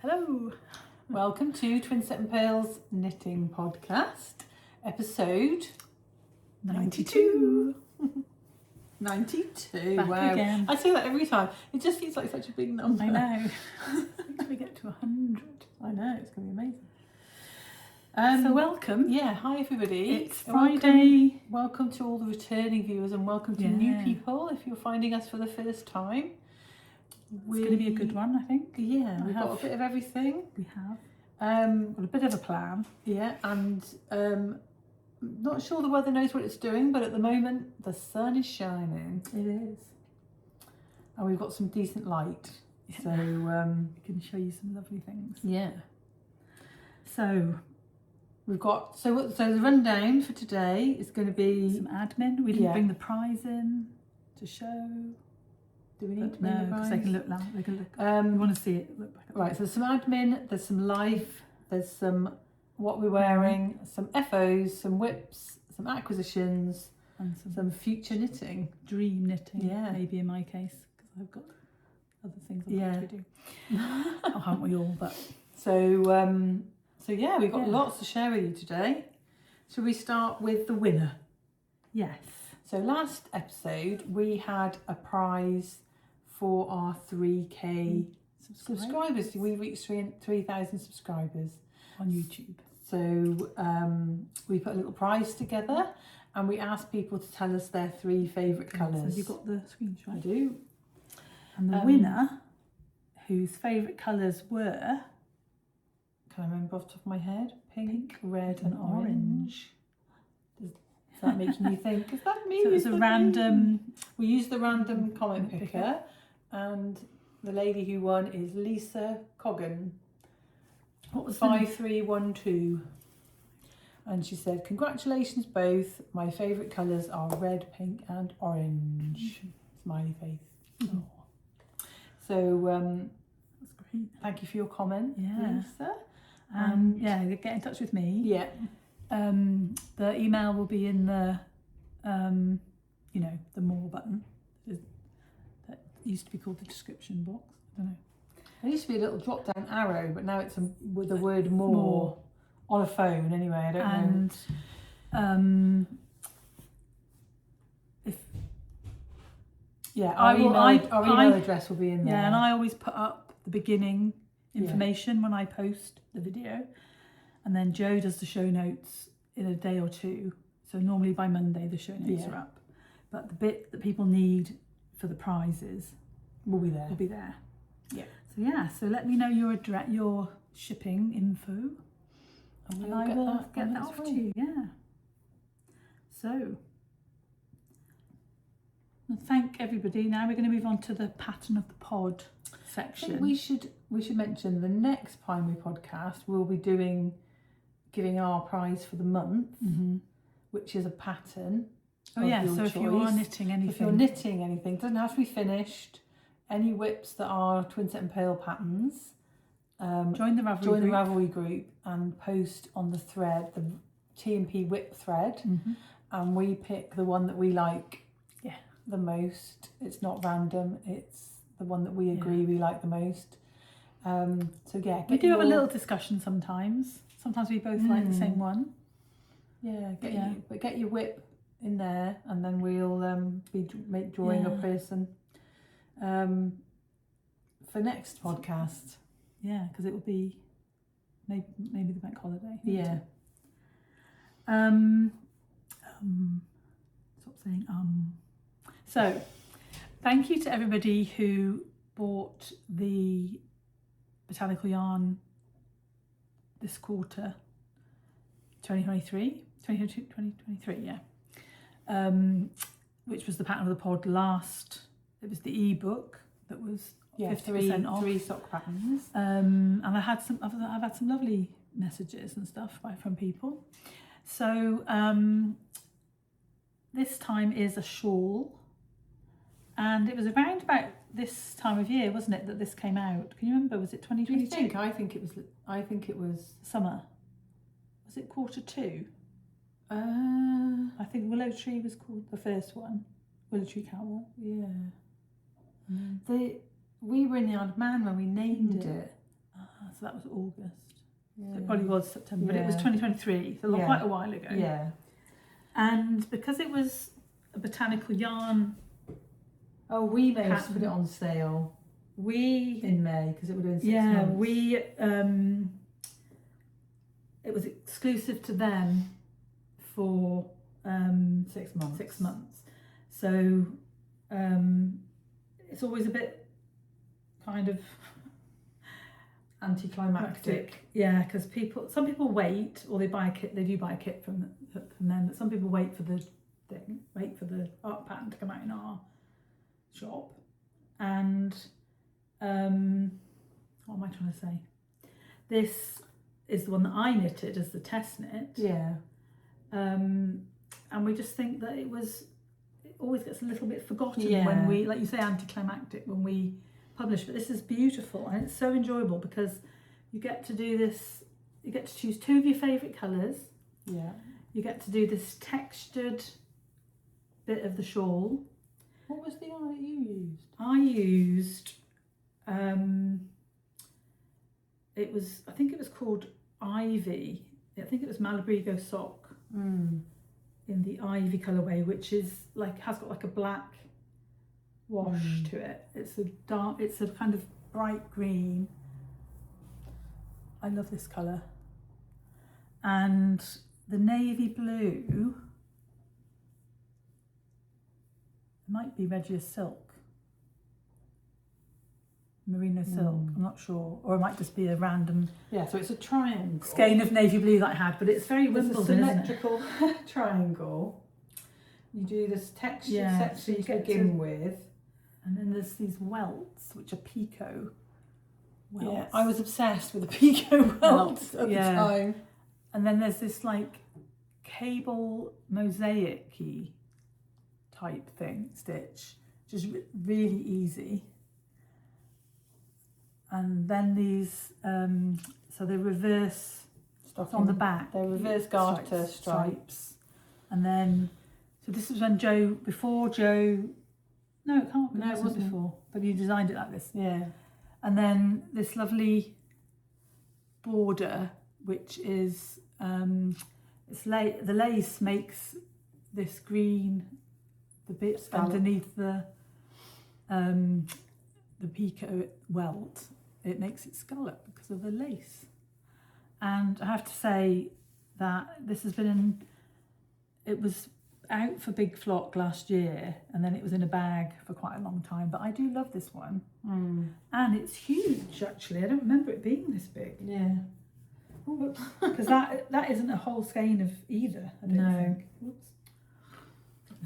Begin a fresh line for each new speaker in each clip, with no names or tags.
Hello.
Welcome to Twinset and Purl's Knitting Podcast, episode
92.
92.
Back
wow.
again.
I say that every time. It just feels like such a big number.
I know. Until we get to 100.
I know, it's going to be amazing.
So welcome.
Yeah, hi everybody.
It's Friday.
Welcome to all the returning viewers and welcome to new people if you're finding us for the first time.
It's going to be a good one, I think.
Yeah, we've got a bit of everything.
We have. Got a bit of a plan.
Yeah, and not sure the weather knows what it's doing, but at the moment the sun is shining.
It is.
And we've got some decent light. So
we can show you some lovely things.
yeah.
So
We've got so the rundown for today is going to be
some admin. We didn't bring the prize in to show.
Do we need to bring
no,
the
because
prize?
they can look loud. They can look. You want to see it? Look back at
Right, so there's some admin, there's some life, there's some what we're wearing, some FOs, some whips, some acquisitions,
and
some future knitting.
dream knitting.
Yeah.
Maybe in my case, because I've got other things I'd
Yeah.
like to do. Oh, haven't we all? But
So yeah, we've got lots to share with you today. Shall we start with the winner?
yes.
So last episode we had a prize for our 3K subscribers. We reached 3,000 subscribers
On YouTube.
So we put a little prize together and we asked people to tell us their 3 favourite colours.
So you got the screenshot?
I do.
And the winner, whose favourite colours were...
Can I remember off the top of my head? Pink, red and orange. Is that making you think? Is that me?
So it was a random...
We used the random comment picker and the lady who won is Lisa Coggan.
What was
5312. And she said, congratulations both. My favourite colours are red, pink and orange. Smiley face.
Oh.
So
That's great.
thank you for your comment,
Yeah.
Lisa.
Yeah, get in touch with me.
Yeah.
The email will be in the, the more button. That used to be called the description box. I don't know.
There used to be a little drop down arrow, but now it's with the word more on a phone anyway. I don't know. Our email address will be in there.
Yeah, and I always put up the beginning information when I post the video, and then Joe does the show notes in a day or two. So normally by Monday the show notes are up, but the bit that people need for the prizes
will be there.
Yeah. So let me know your address, your shipping info, and I will get that off to you. Yeah. So, well, thank everybody. Now we're going to move on to the pattern of the pod section.
I think we should mention the next Primary podcast we'll be giving our prize for the month, which is a pattern.
Oh yeah. So if you are knitting anything,
it doesn't have to be finished. Any whips that are Twinset and Purl patterns,
join the Ravelry
group and post on the thread, the T&P whip thread, and we pick the one that we like the most. It's not random, it's the one that we agree we like the most. We
do have a little discussion sometimes. Sometimes we both like the same one.
But get your whip in there and then we'll be drawing a person for next podcast.
Yeah, because it will be maybe the bank holiday.
Yeah.
Stop saying So, thank you to everybody who bought the botanical yarn this quarter, 2023, which was the pattern of the pod last. It was the ebook that was 50% off.
3 sock patterns.
And I've had some lovely messages and stuff from people. So this time is a shawl, and it was around about this time of year, wasn't it, that this came out? Can you remember? Was it 2022?
I think it was
summer. Was it quarter 2? I think Willow Tree was called the first one. Willow Tree Cowl.
Yeah. We were in the Odd Man when we named it.
so that was August.
Yeah.
So it probably was September, but it was 2023, so quite a while ago.
Yeah.
And because it was a botanical yarn,
oh, we may have put it on sale in May because it would have been 6 months.
It was exclusive to them for
6 months.
6 months. So it's always a bit kind of
anticlimactic.
Yeah, because some people wait, or they buy a kit. They do buy a kit from them, but some people wait for the art pattern to come out in our shop. And what am I trying to say? This is the one that I knitted as the test knit.
Yeah.
And we just think that it always gets a little bit forgotten when we, like you say, anticlimactic when we publish. But this is beautiful, and it's so enjoyable because you get to do this. You get to choose 2 of your favourite colours.
Yeah. You
get to do this textured bit of the shawl.
What was the yarn that you used?
I used, I think it was called Ivy. I think it was Malabrigo sock in the Ivy colourway, which is has got a black wash to it. It's a kind of bright green. I love this colour. And the navy blue might be Regia silk, merino silk, I'm not sure, or it might just be a random
so it's a triangle
skein of navy blue that I had, but it's very Wimbledon, isn't it?
Symmetrical triangle. You do this texture section
so you
to begin with,
and then there's these welts which are picot welts.
Yeah, I was obsessed with the picot welts at the time.
And then there's this cable mosaic-y type stitch, which is really easy. And then these, so they reverse on the back.
They're reverse garter stripes.
And then, so this was when before Joe, no, it can't be. No, it wasn't before, but you designed it like this.
Yeah.
And then this lovely border, which is, the lace makes this green, the bit underneath the picot welt, it makes it scallop because of the lace. And I have to say that this has been it was out for Big Flock last year, and then it was in a bag for quite a long time, but I do love this one. And it's huge, actually. I don't remember it being this big.
Yeah.
Because that isn't a whole skein of either, I don't think. Whoops.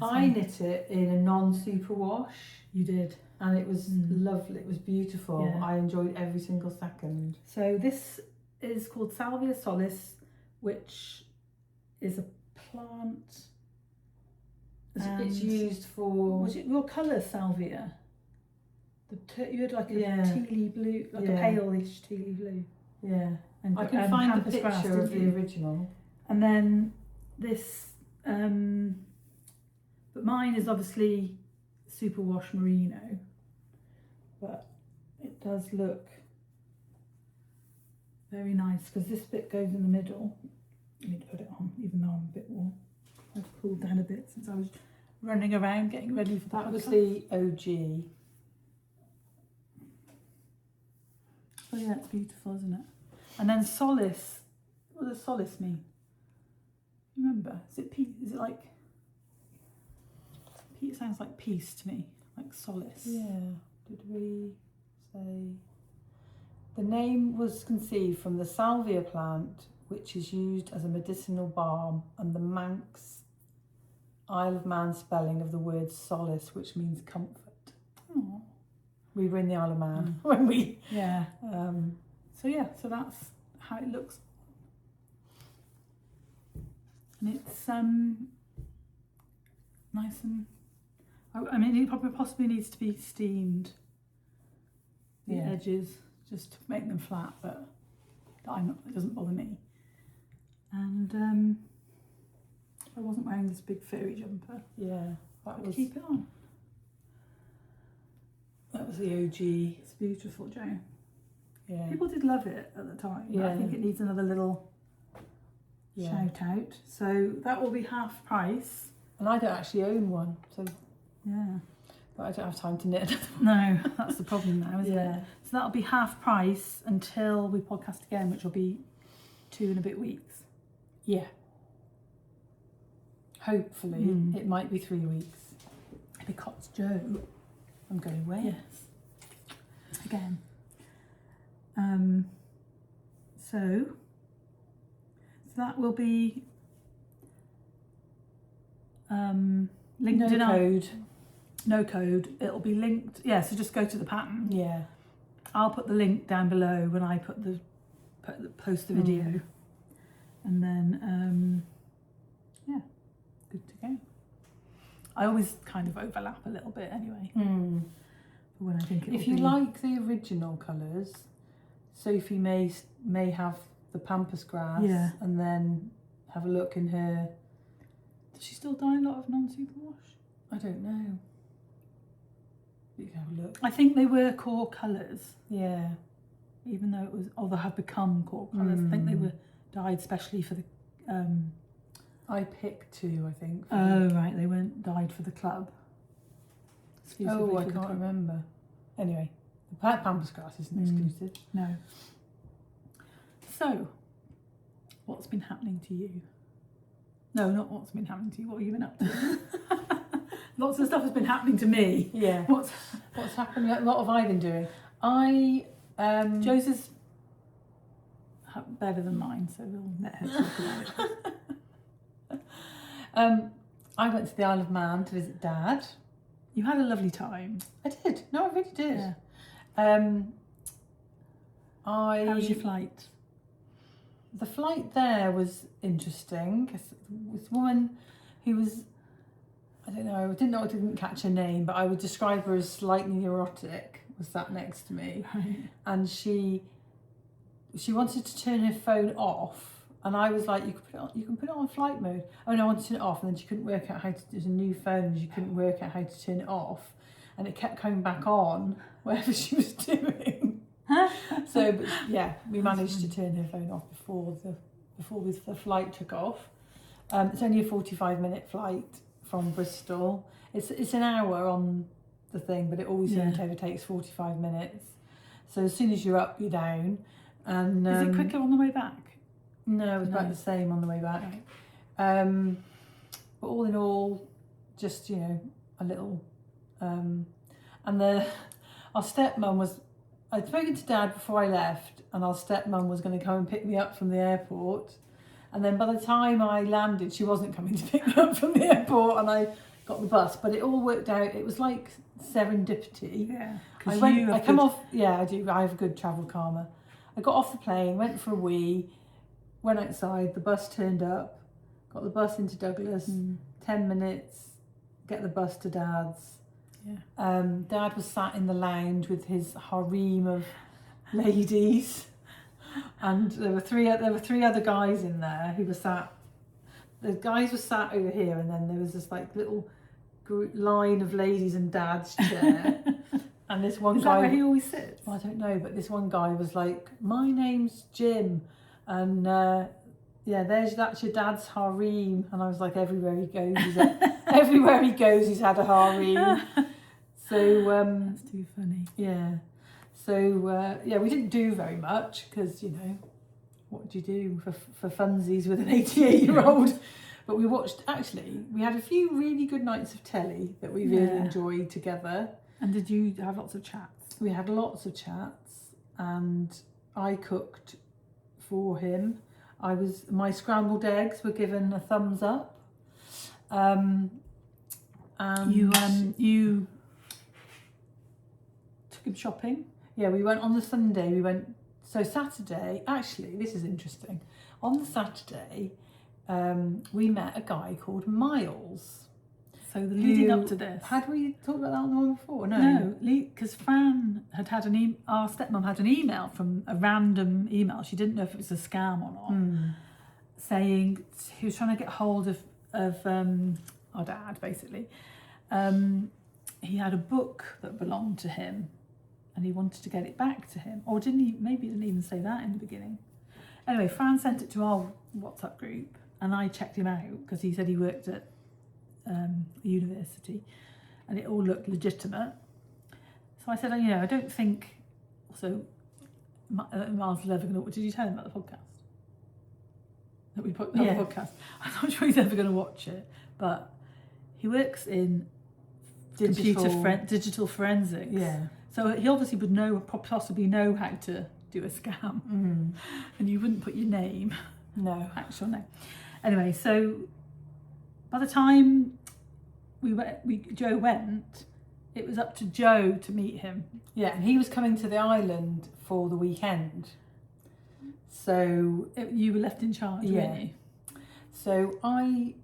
I knit it in a non-super wash.
You did.
And it was lovely, it was beautiful.
Yeah.
I enjoyed every single second.
So this is called Salvia solis, which is a plant.
It's used for...
Was it your colour salvia? You had a tealy blue, a pale-ish tealy blue.
Yeah.
And
I can find a picture of the original.
And then this, but mine is obviously superwash merino, but it does look very nice because this bit goes in the middle. I need to put it on, even though I'm a bit warm. I've cooled down a bit since I was running around getting ready for
that. Was the OG.
Oh yeah, it's beautiful, isn't it? And then solace. What does solace mean? Remember? Is it peace? Is it like? It sounds like peace to me, like solace.
Yeah. Did we say? The name was conceived from the salvia plant, which is used as a medicinal balm, and the Manx Isle of Man spelling of the word solace, which means comfort.
Oh.
We were in the Isle of Man when we...
Yeah. So that's how it looks. And it's nice and... I mean, it probably possibly needs to be steamed, the edges, just to make them flat, but it doesn't bother me. And I wasn't wearing this big furry jumper.
Yeah,
that was... keep it on.
That was the OG.
It's beautiful, Jo.
Yeah.
People did love it at the time. But I think it needs another little shout out. So that will be half price.
And I don't actually own one, so
yeah.
But I don't have time to knit.
No, that's the problem now, isn't
Yeah.
it? So that'll be half price until we podcast again, which will be 2 and a bit weeks.
Yeah. Hopefully, it might be 3 weeks.
Because Joe,
I'm going away.
yes, again. So that will be linked in
code.
No code. It'll be linked. Yeah, so just go to the pattern.
Yeah.
I'll put the link down below when I post the video, and then yeah, good to go. I always kind of overlap a little bit anyway. For when I think
if you like the original colours, Sophie may have the pampas grass, and then have a look in her.
Does she still dye a lot of non-superwash?
I don't know. You can have a look.
I think they were core colours.
Yeah.
Even though it was, or they have become core colours. I think they were dyed specially for the.
I picked 2, I think.
Oh right, they weren't dyed for the club.
Oh, I can't remember. Anyway, the pampas grass isn't exclusive.
No. So, what's been happening to you? No, not what's been happening to you. What have you been up to? Lots of stuff has been happening to me.
Yeah. What's happening? What have I been doing?
Joe's is better than mine, so we'll let her talk about it.
I went to the Isle of Man to visit Dad.
You had a lovely time.
I did. No, I really did.
Yeah.
How
was your flight?
The flight there was interesting. This woman who was, I didn't catch her name, but I would describe her as slightly neurotic, was sat next to me.
Right.
And she wanted to turn her phone off. And I was like, you can put it on flight mode. Oh no, I want to turn it off. And then she couldn't work out how to, there's a new phone and she couldn't work out how to turn it off. And it kept coming back on, whatever she was doing. So, but yeah, we managed to turn her phone off before the flight took off. It's only a 45-minute flight from Bristol. It's an hour on the thing, but it always overtakes 45 minutes. So as soon as you're up, you're down. And
is it quicker on the way back?
No, it was about the same on the way back. Right. But all in all, just, a little. And our stepmum was, I'd spoken to Dad before I left, and our stepmum was going to come and pick me up from the airport. And then by the time I landed, she wasn't coming to pick me up from the airport, and I got the bus. But it all worked out. It was like serendipity.
Yeah.
I come off. Yeah, I do. I have a good travel karma. I got off the plane, went for a wee, went outside. The bus turned up. Got the bus into Douglas. 10 minutes. Get the bus to Dad's. Yeah. Dad was sat in the lounge with his harem of ladies, and there were three other guys in there who were sat. The guys were sat over here, and then there was this like little line of ladies and Dad's chair. And this one
Is
guy.
that where he always sits?
Well, I don't know, but this one guy was like, "My name's Jim," and that's your dad's harem. And I was like, everywhere he goes, he's had a harem. So
that's too funny.
Yeah. So we didn't do very much because what do you do for funsies with an 88-year-old? But we watched. Actually, we had a few really good nights of telly that we really enjoyed together.
And did you have lots of chats?
We had lots of chats, and I cooked for him. My scrambled eggs were given a thumbs up. And
you took him shopping?
Yeah, we went on the Sunday. So Saturday, actually, this is interesting. On the Saturday, we met a guy called Miles.
So leading up to this,
had we talked about that on the one before?
No, because Fran had our stepmom had an email from a random email. She didn't know if it was a scam or not, saying he was trying to get hold of our dad. Basically, he had a book that belonged to him and he wanted to get it back to him. Or didn't he? Maybe he didn't even say that in the beginning. Anyway, Fran sent it to our WhatsApp group, and I checked him out because he said he worked at a university, and it all looked legitimate. So I said, I don't think. Also, Miles is ever going to. What did you tell him about the podcast? That we put on the podcast. I'm not sure he's ever going to watch it, but he works in digital forensics.
Yeah.
So he obviously would possibly know how to do a scam, and you wouldn't put your name.
No.
Actual name. Anyway, so by the time Joe went, it was up to Joe to meet him.
Yeah, and he was coming to the island for the weekend. So
You were left in charge, weren't you?
So I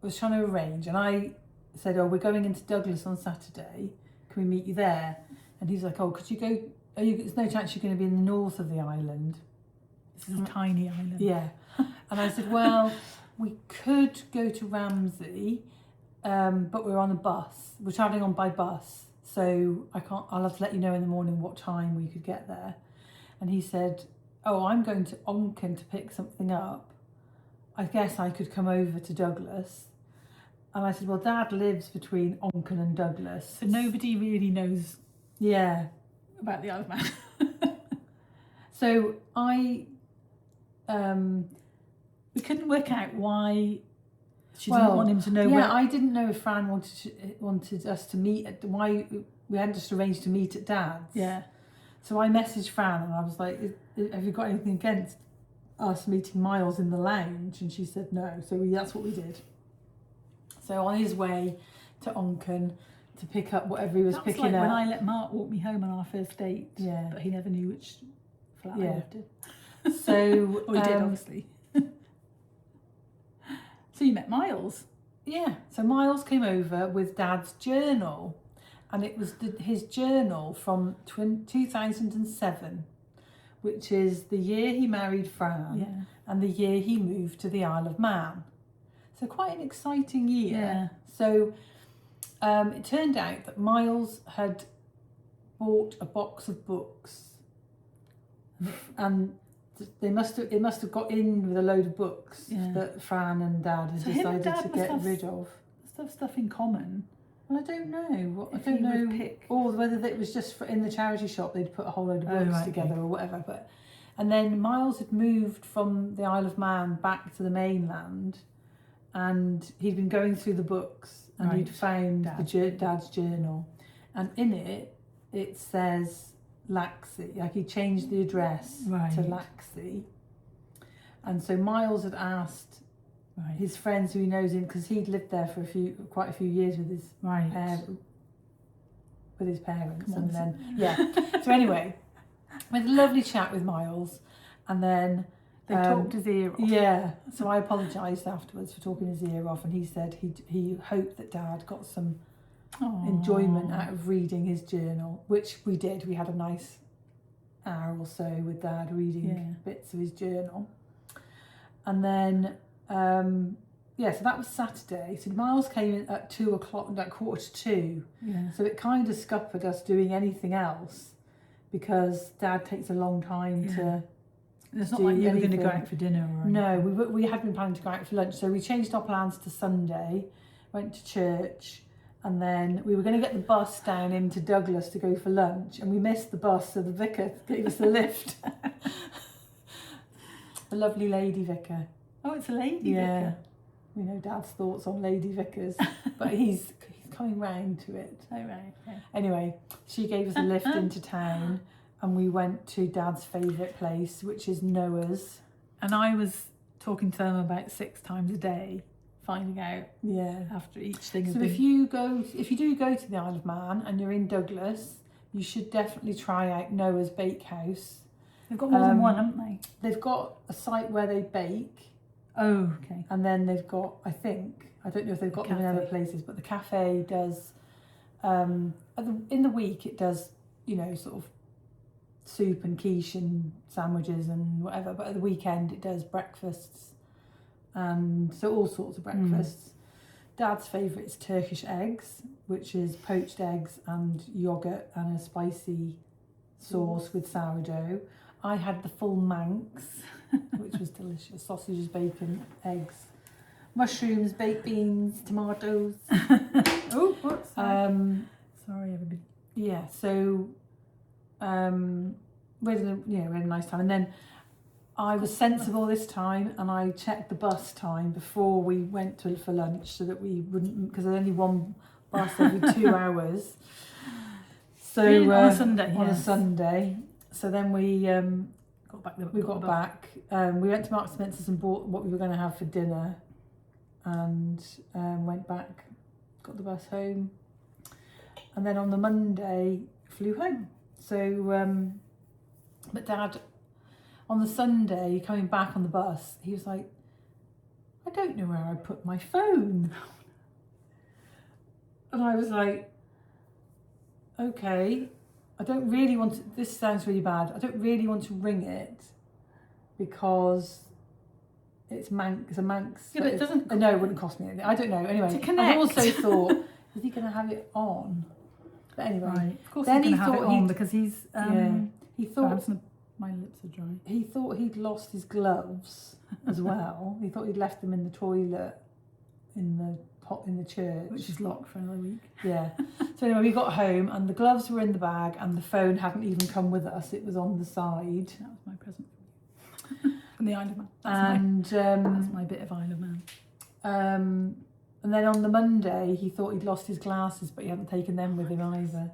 was trying to arrange, and I said, we're going into Douglas on Saturday. Can we meet you there? And he's like, could you go? There's no chance you're going to be in the north of the island.
This is a tiny island.
Yeah. And I said, well, we could go to Ramsey, but we're on a bus. We're travelling on by bus. So I'll have to let you know in the morning what time we could get there. And he said, I'm going to Onken to pick something up. I guess I could come over to Douglas. And I said, well, Dad lives between Onken and Douglas.
So nobody really knows about the Isle of Man.
So
we couldn't work out why she didn't want him to know.
Yeah, I didn't know if Fran wanted us to meet why we hadn't just arranged to meet at Dad's.
Yeah.
So I messaged Fran and I was like, have you got anything against us meeting Miles in the lounge? And she said no. So that's what we did. So on his way to Onken to pick up whatever he was picking
like
up.
when I let Mark walk me home on our first date.
Yeah.
But he never knew which flat I lived in.
So
he did, obviously. So you met Miles.
Yeah. So Miles came over with Dad's journal. And it was his journal from 2007, which is the year he married Fran and the year he moved to the Isle of Man. So quite an exciting year.
Yeah.
So it turned out that Miles had bought a box of books, and it must have got in with a load of books that Fran and Dad had decided to get rid of.
Must have stuff in common.
Well, I don't know. I don't know, or whether it was just in the charity shop they'd put a whole load of books together or whatever. And then Miles had moved from the Isle of Man back to the mainland, and he'd been going through the books, and he'd found Dad's journal, and in it says Laxey. Like he changed the address to Laxey, and so Miles had asked his friends who he knows in, because he'd lived there for quite a few years with his parents, and then so anyway, we had a lovely chat with Miles, and then
they talked his ear off.
Yeah, so I apologised afterwards for talking his ear off, and he said he hoped that Dad got some enjoyment out of reading his journal, which we did. We had a nice hour or so with Dad reading bits of his journal, and then. So that was Saturday. So Miles came in at 2:00, like 1:45.
Yeah.
So it kind of scuppered us doing anything else because Dad takes a long time to.
It's not like you were going to go out for dinner or anything.
No, we had been planning to go out for lunch. So we changed our plans to Sunday, went to church, and then we were going to get the bus down into Douglas to go for lunch, and we missed the bus, so the vicar gave us a lift. The lovely lady vicar.
Oh, it's a lady vicar.
We know Dad's thoughts on lady vicars, but he's coming round to it.
Oh, right. Okay.
Anyway, she gave us a lift into town, and we went to Dad's favourite place, which is Noah's.
And I was talking to them about 6 times a day, finding out after each thing has
been... So if you do go to the Isle of Man and you're in Douglas, you should definitely try out Noah's Bakehouse.
They've got more than one, haven't they?
They've got a site where they bake.
Oh, okay.
And then they've got, I don't know if they've got them in other places, but the cafe does, in the week it does, sort of soup and quiche and sandwiches and whatever, but at the weekend it does breakfasts, and so all sorts of breakfasts. Dad's favourite is Turkish eggs, which is poached eggs and yoghurt and a spicy sauce with sourdough. I had the full Manx, which was delicious. Sausages, bacon, eggs, mushrooms, baked beans, tomatoes.
Oh, what's that? Sorry, everybody.
Yeah, so we had a nice time. And then I was sensible this time, and I checked the bus time before we went for lunch so that we wouldn't, because there's only one bus every 2 hours. So
Really? On a Sunday.
On a
Yes.
Sunday. So then we
Got back.
we got back. We went to Marks and Spencer's and bought what we were going to have for dinner, and went back, got the bus home, and then on the Monday flew home. So, but Dad, on the Sunday coming back on the bus, he was like, "I don't know where I put my phone," and I was like, "Okay." I don't really want to, this sounds really bad, I don't really want to ring it because it's a Manx.
Yeah, but it doesn't...
No, it wouldn't cost me anything. I don't know. Anyway,
To connect.
I also thought, is he going to have it on? But anyway.
Right. Of course
then
he's going to have it on
he'd-
because he's...
He thought...
my lips are dry.
He thought he'd lost his gloves as well. He thought he'd left them in the toilet in the church.
Which is locked for another week.
Yeah. So anyway, we got home and the gloves were in the bag and the phone hadn't even come with us. It was on the side.
That was my present from the Isle of Man.
That's
my bit of Isle of Man.
And then on the Monday, he thought he'd lost his glasses, but he hadn't taken them with him either.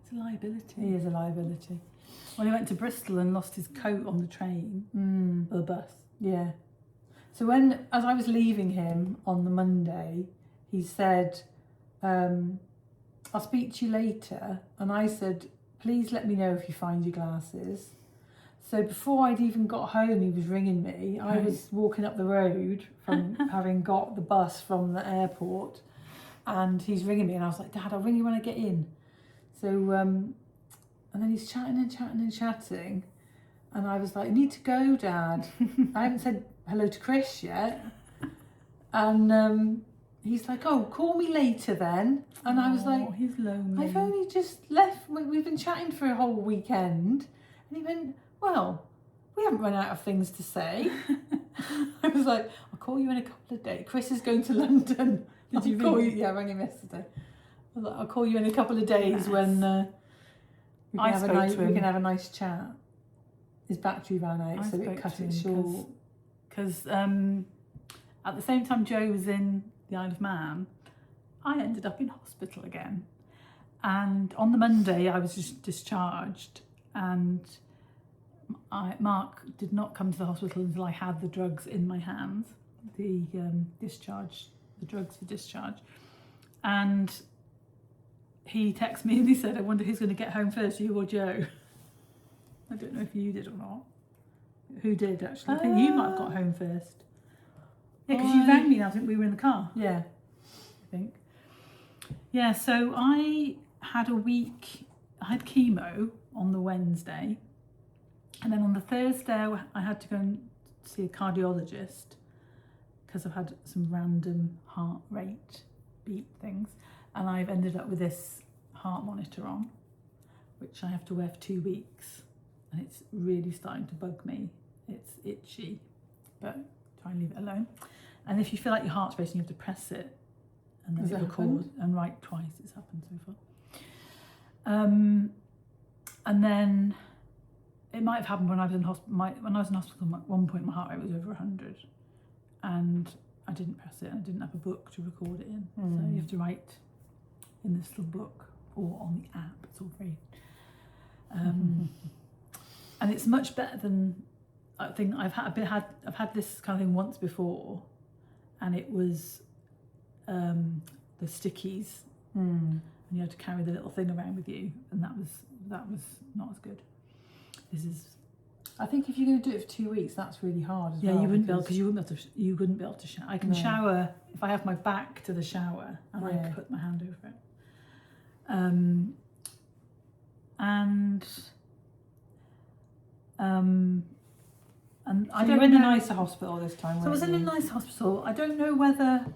It's a liability.
He is a liability.
Well, he went to Bristol and lost his coat on the train or the bus.
Yeah. So as I was leaving him on the Monday, he said, "I'll speak to you later." And I said, "Please let me know if you find your glasses." So before I'd even got home, he was ringing me. I was walking up the road from having got the bus from the airport, and he's ringing me, and I was like, "Dad, I'll ring you when I get in." So, and then he's chatting, and I was like, "I need to go, Dad. I haven't said hello to Chris yet." And he's like, "Oh, call me later then." And I was like,
he's lonely.
"I've only just left. We've been chatting for a whole weekend." And he went, "Well, we haven't run out of things to say." I was like, "I'll call you in a couple of days. Chris is going to London."
Did you
call
ring?
you? Yeah, I rang him yesterday. I was like, "I'll call you in a couple of days when we can have a nice chat." His battery ran out, so it cut it short.
Because at the same time Joe was in the Isle of Man, I ended up in hospital again. And on the Monday I was just discharged, and Mark did not come to the hospital until I had the drugs in my hands, the drugs for discharge. And he texted me and he said, "I wonder who's going to get home first, you or Joe." I don't know if you did or not. Who did, actually? I think you might have got home first. Yeah, because you rang me and I think we were in the car.
Yeah.
I think. Yeah, so I had chemo on the Wednesday. And then on the Thursday, I had to go and see a cardiologist because I've had some random heart rate beat things. And I've ended up with this heart monitor on, which I have to wear for 2 weeks. And it's really starting to bug me. It's itchy, but try and leave it alone. And if you feel like your heart's racing, you have to press it and then it records. And write twice. It's happened so far. And then it might have happened when I was in hospital. When I was in hospital, at one point my heart rate was over 100, and I didn't press it. And I didn't have a book to record it in, so you have to write in this little book or on the app. It's all free. And it's much better than, I think I've had this kind of thing once before, and it was the stickies, and you had to carry the little thing around with you, and that was not as good. This is.
I think if you're going to do it for 2 weeks, that's really hard as well.
Yeah, you wouldn't be able, because you wouldn't be able to shower. I can shower if I have my back to the shower and I can put my hand over it. And I don't know.
You were in a nicer hospital this time.
So I was in a nice hospital. I don't know whether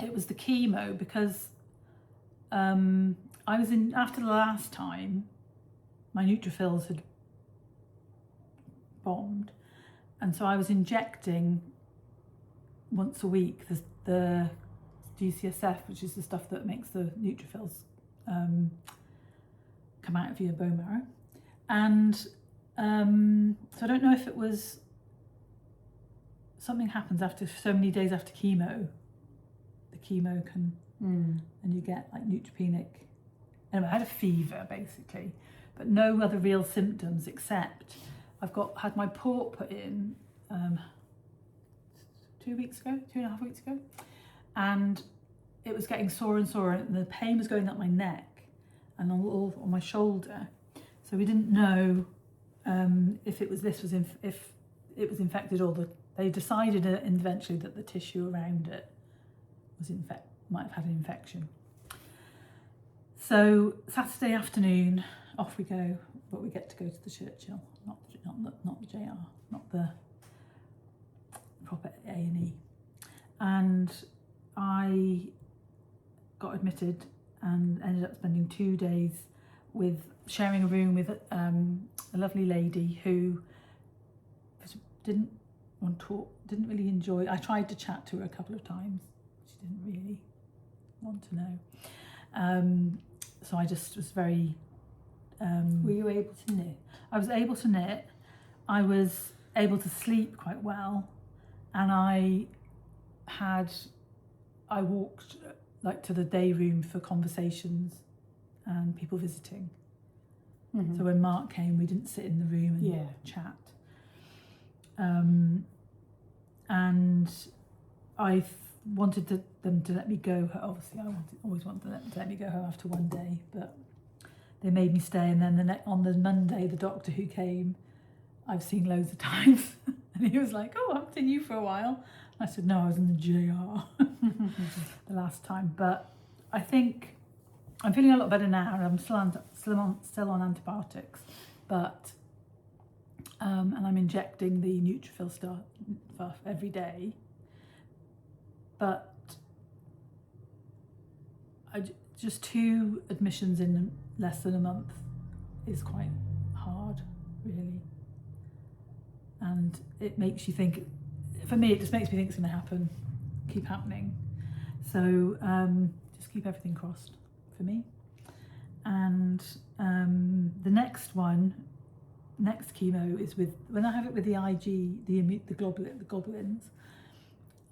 it was the chemo, because I was in, after the last time, my neutrophils had bombed, and so I was injecting once a week the GCSF, which is the stuff that makes the neutrophils come out of your bone marrow. And so I don't know if it was something happens after so many days after chemo. The chemo can, and you get like neutropenic. Anyway, I had a fever basically, but no other real symptoms except had my port put in 2.5 weeks ago, and it was getting sore and sore, and the pain was going up my neck and on my shoulder. So we didn't know if it was infected or they decided eventually that the tissue around it was might have had an infection. So Saturday afternoon, off we go, but we get to go to the Churchill, not the JR, not the proper A&E. And I got admitted and ended up spending 2 days sharing a room with a lovely lady who didn't want to talk, didn't really enjoy. I tried to chat to her a couple of times. She didn't really want to know. So I just was very...
Were you able to knit?
I was able to knit. I was able to sleep quite well. And I walked like to the day room for conversations and people visiting. So when Mark came, we didn't sit in the room and chat. And I wanted them to let me go. Obviously, I always wanted them to let me go home after one day, but they made me stay. And then on the Monday, the doctor who came, I've seen loads of times, and he was like, "Oh, I haven't seen you for a while." I said, "No, I was in the JR the last time." But I think I'm feeling a lot better now, and I'm still on antibiotics, but and I'm injecting the neutrophil stuff every day. But just 2 admissions in less than a month is quite hard, really. And it makes you think, for me, it just makes me think it's going to keep happening. So just keep everything crossed for me. And the next chemo is when I have it with the IG, the globulins,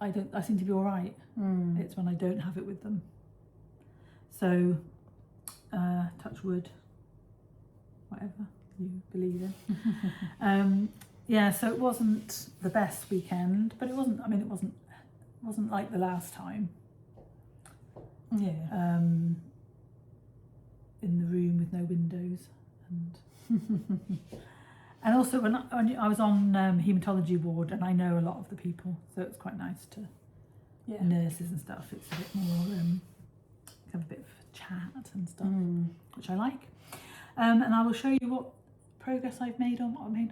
I seem to be all right. It's when I don't have it with them. So touch wood, whatever you believe in. So it wasn't the best weekend, but it wasn't like the last time. Yeah. In the room with no windows, and also when I was on haematology ward, and I know a lot of the people, so it's quite nice to nurses and stuff. It's a bit more have a bit of chat and stuff, which I like. And I will show you what progress I've made on my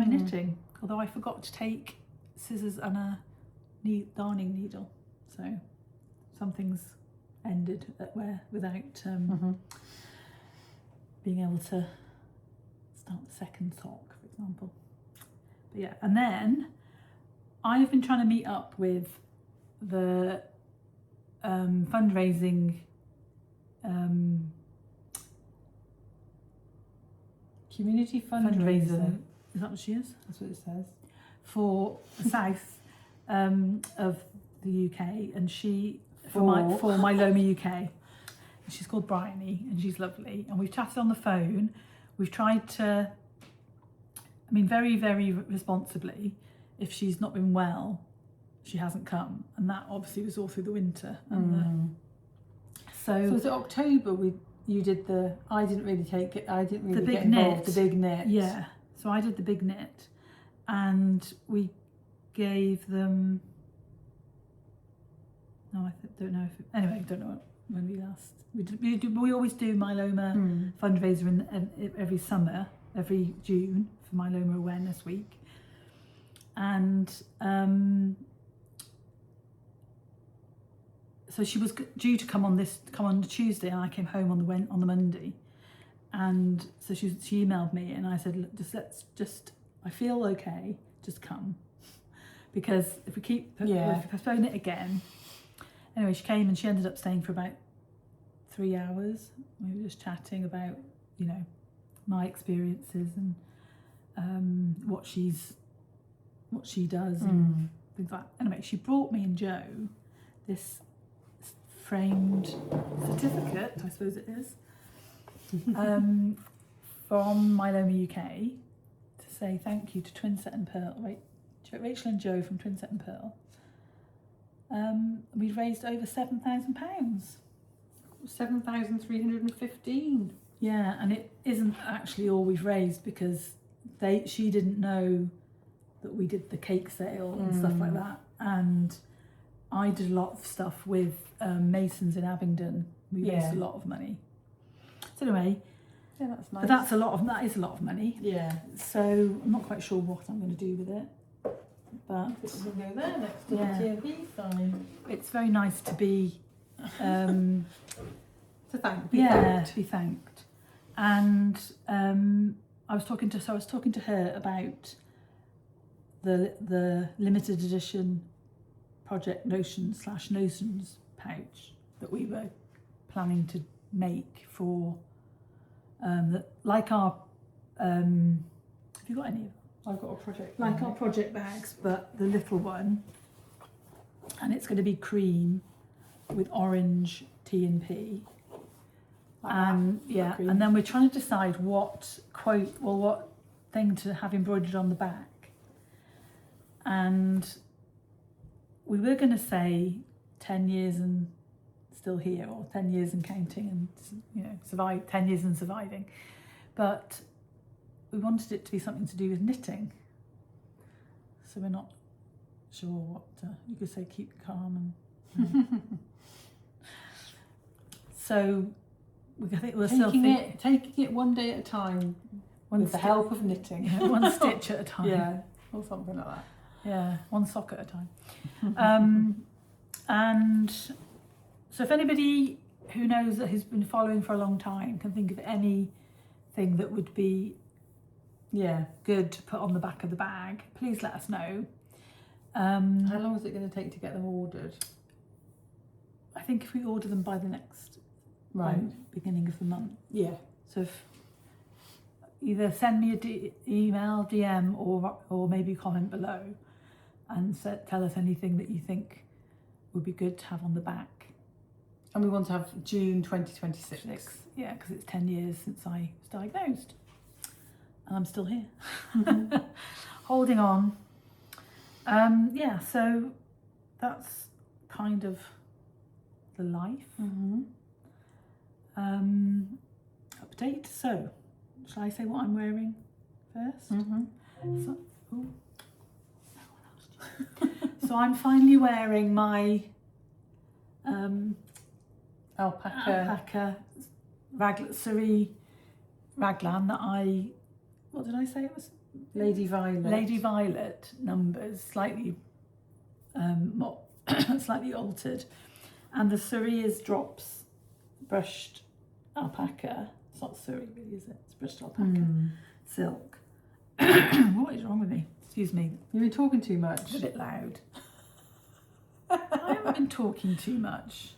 knitting. Although I forgot to take scissors and a darning needle, so some things ended without being able to start the second sock, for example. But yeah, and then I've been trying to meet up with the fundraising
community fundraiser.
Is that what she is?
That's what it says.
For the south of the UK, and she for my Loma UK. And she's called Bryony, and she's lovely. And we've chatted on the phone. We've tried to, very, very responsibly. If she's not been well, she hasn't come, and that obviously was all through the winter. And so
was it October? You did the. I didn't really take it. I didn't really
the big
get involved.
Knit.
The big knit.
Yeah. So I did the big knit, and we gave them. No, I don't know if. Anyway, I don't know when we last. We always do myeloma fundraiser every summer, every June for Myeloma Awareness Week, and so she was due to come on the Tuesday, and I came home on the Monday, And so she emailed me, and I said, look, I feel okay, just come. Because if we if we postpone it again. Anyway, she came and she ended up staying for about 3 hours. We were just chatting about, you know, my experiences and what she does and things like that. Anyway, she brought me and Joe this framed certificate, I suppose it is, from Mylomi UK to say thank you to Twinset and Purl. Rachel and Joe from Twinset and Purl. We've raised over £7,000.
7,315.
Yeah, and it isn't actually all we've raised because she didn't know that we did the cake sale and stuff like that. And I did a lot of stuff with Masons in Abingdon. We raised a lot of money. So anyway,
yeah, that's nice.
But that is a lot of money. Yeah. So I'm not quite sure what I'm going to do with it. But
it will go there next to the TMP sign.
It's very nice to be
to thank.
To be thanked. And I was talking to her about the limited edition Project Notions pouch that we were planning to make for like our have you got any?
I've got a project
like our project bags, but the little one, and it's going to be cream with orange T&P. And and then we're trying to decide what thing to have embroidered on the back. And we were going to say 10 years and still here, or 10 years and counting, and 10 years and surviving. But we wanted it to be something to do with knitting. So we're not sure what you could say. Keep calm and. So I think we're
taking it one day at a time, with the help of knitting.
One stitch at a time.
Or something like that.
Yeah, one sock at a time. And so if anybody who knows that has been following for a long time can think of anything that would be good to put on the back of the bag, please let us know.
How long is it going to take to get them ordered?
I think if we order them by the next beginning of the month. Yeah. So if either send me a email, DM, or maybe comment below and tell us anything that you think would be good to have on the back.
And we want to have June 2026.
Yeah, because it's 10 years since I was diagnosed. And I'm still here. Holding on. So that's kind of the life. Update. So, shall I say what I'm wearing first? So I'm finally wearing my alpaca Suri raglan that what did I say it was?
Lady
Violet numbers, slightly slightly altered. And the Suri is Drops Brushed Alpaca. It's not Suri really, is it? It's Brushed Alpaca Silk. What is wrong with me? Excuse me.
You've been talking too much.
It's a bit loud. I haven't been talking too much.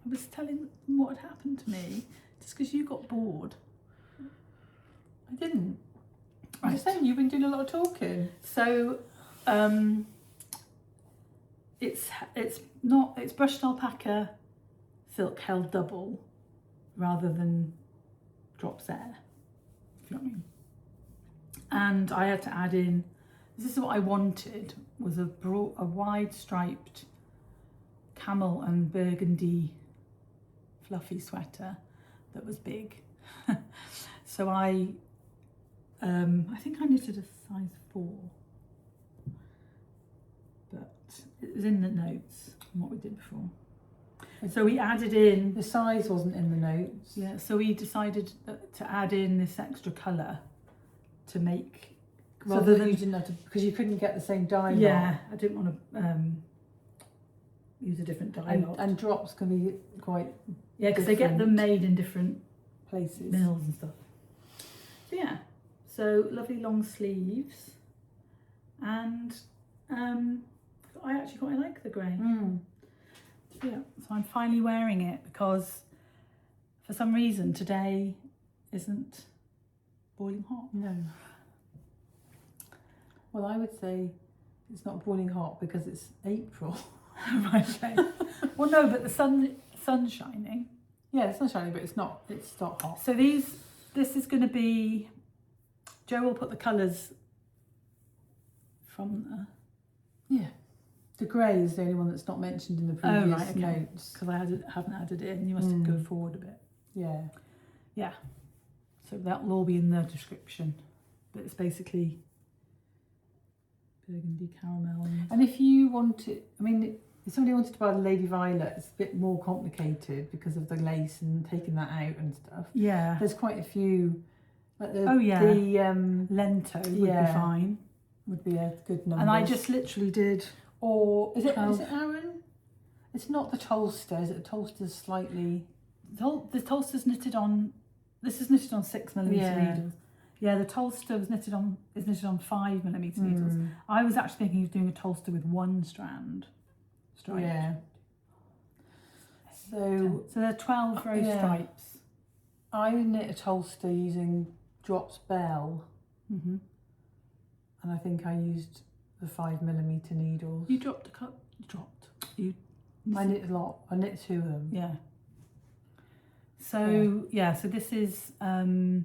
I was telling them what had happened to me just because you got bored.
I didn't. I'm just saying you've been doing a lot of talking.
So it's brushed alpaca silk held double rather than drops air, if you know what I mean. And I had to add in, this is what I wanted, was a wide striped camel and burgundy fluffy sweater that was big. So I think I knitted a size 4, but it was in the notes from what we did before. So we added in...
The size wasn't in the notes.
Yeah, so we decided to add in this extra colour to make...
You didn't have to... Because you couldn't get the same dye lot.
Yeah, I didn't want to use a different dye lot.
And drops can be quite
Yeah, because they get them
different
made in different
places.
mills and stuff. So yeah, so lovely long sleeves, and I actually quite like the grey. Yeah, so I'm finally wearing it because for some reason today isn't boiling hot.
No. Well, I would say it's not boiling hot because it's April.
Right, okay. Well, no, but the sun's shining.
Yeah, the sun's shining, but it's not hot.
So this is going to be, Jo will put the colours from there.
Yeah. The grey is the only one that's not mentioned in the previous notes.
Because I haven't added it in. You must go forward a bit.
Yeah.
Yeah. So that will all be in the description. But it's basically burgundy caramel.
And if you wanted, I mean, if somebody wanted to buy the Lady Violet, it's a bit more complicated because of the lace and taking that out and stuff.
Yeah.
There's quite a few. Like the
Lento would be fine.
Would be a good number.
And I just literally did.
Or is it Aaron? It's not the Tolster. Is it? The Tolster's slightly.
The Tolster's knitted on. This is knitted on 6mm needles. Yeah, the Tolster is knitted on 5mm needles. I was actually thinking of doing a Tolster with one strand. Striped.
Yeah. So
there are 12 row stripes.
I knit a Tolster using Drops Bell, and I think I used the 5mm needles.
You dropped a cut.
I knit a lot. I knit 2 of them.
Yeah. So so this is going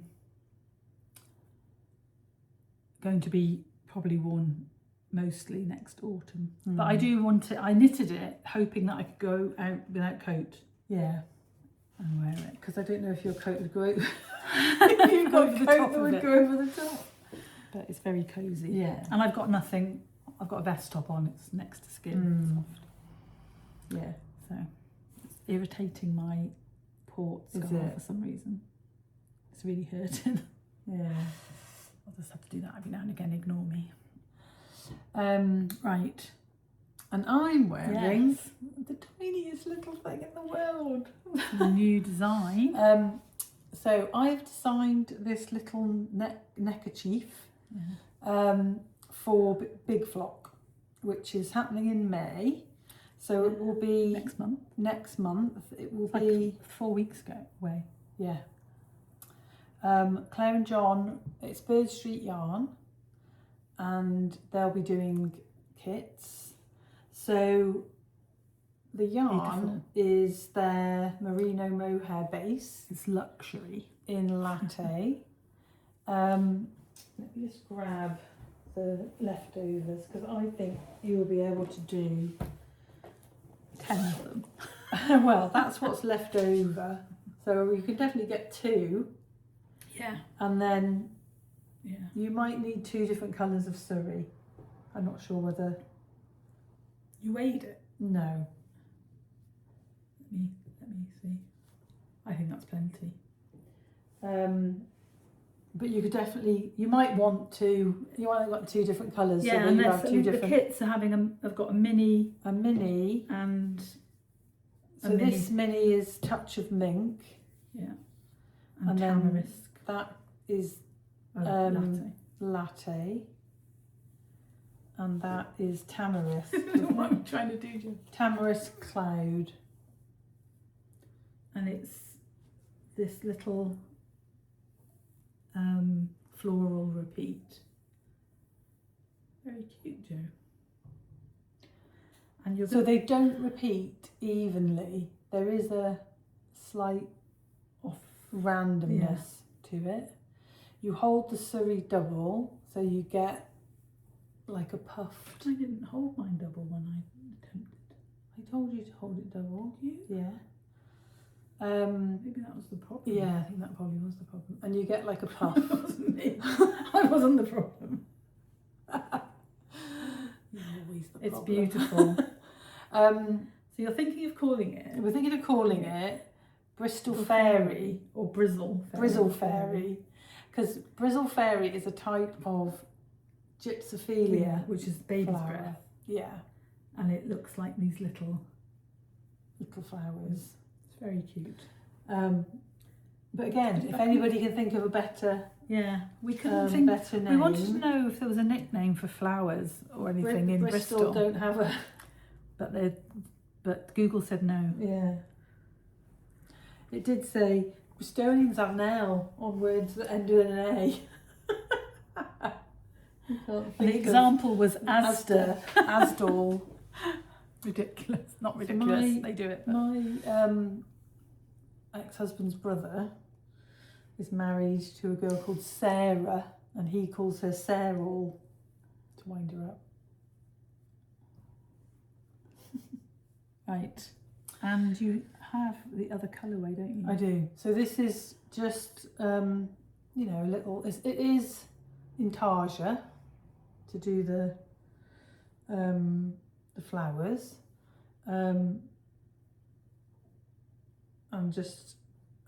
to be probably worn mostly next autumn. But I do want it. I knitted it hoping that I could go out without coat.
Yeah.
And wear it
because I don't know if your coat would go over. If you've got a coat that would go over the top.
But it's very cosy.
Yeah.
And I've got nothing. I've got a vest top on. It's next to skin. Soft.
Yeah.
So it's irritating my port scarf for some reason. It's really hurting.
Yeah.
I'll just have to do that every now and again. Ignore me.
Right. And I'm wearing the tiniest little thing in the world.
The new design.
So I've designed this little neckerchief for Big Flock, which is happening in May. So it will be
next month.
Next month. It will
it's
be
like 4 weeks away.
Yeah. Claire and John, it's Birdstreet Yarn, and they'll be doing kits. So the yarn is their merino mohair base.
It's luxury
in Latte. Let me just grab the leftovers because I think you'll be able to do
10 of them.
Well, that's what's left over. So you can definitely get 2.
Yeah.
And then you might need 2 different colours of Suri. I'm not sure whether...
You weighed it?
No.
Let me see. I think that's plenty.
But you could definitely... You might want to... You might have got 2 different colours.
Yeah,
so
and
you have 2 different...
the kits are having I've got a mini.
A mini.
And...
So this mini is Touch of Mink.
Yeah.
And
Tamarisk.
That is Latte. And that is Tamarisk.
What I'm trying to do, Jim.
Tamarisk Cloud.
And it's this little floral repeat. Very cute, Jo. And
so they don't repeat evenly. There is a slight randomness to it. You hold the Suri double, so you get like a puffed.
I didn't hold mine double when I attempted.
I told you to hold it double.
Did you?
Yeah.
Maybe that was the problem.
Yeah, I think that probably was the problem. And you get like a puff.
It wasn't me. I wasn't the problem.
You're always the problem.
It's beautiful. So you're thinking of calling it?
We're thinking of calling it Bristol Fairy
or Brizzle.
Brizzle Fairy, because Brizzle Fairy is a type of Gypsophilia,
which is baby's
flower.
breath.
Yeah,
and it looks like these little
flowers.
It's It's very cute.
But again, if anybody can think of a better,
we couldn't think.
Better name.
We wanted to know if there was a nickname for flowers or anything in Bristol.
Don't have a.
But Google said no.
Yeah. It did say Bristolians have now on words that end in an A.
And the example was Asda. Asdal. Ridiculous. Not ridiculous. They do it. But.
My ex-husband's brother is married to a girl called Sarah, and he calls her Sarah to wind her up.
Right. And you have the other colourway, don't you?
I do. So this is just, you know, a little. It is intarsia to do the flowers. I'm just,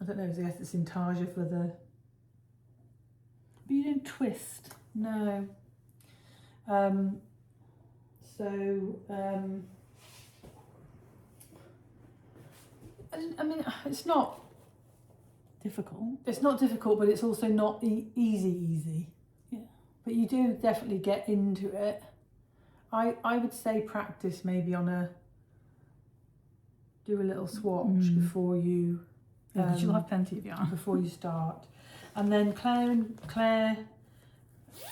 I don't know. I guess it's intarsia for the.
But you don't twist.
No. I mean, it's not
difficult.
It's not difficult, but it's also not easy.
Yeah.
But you do definitely get into it. I would say practice maybe do a little swatch before you.
Because you'll have plenty of yarn
before you start. And then Claire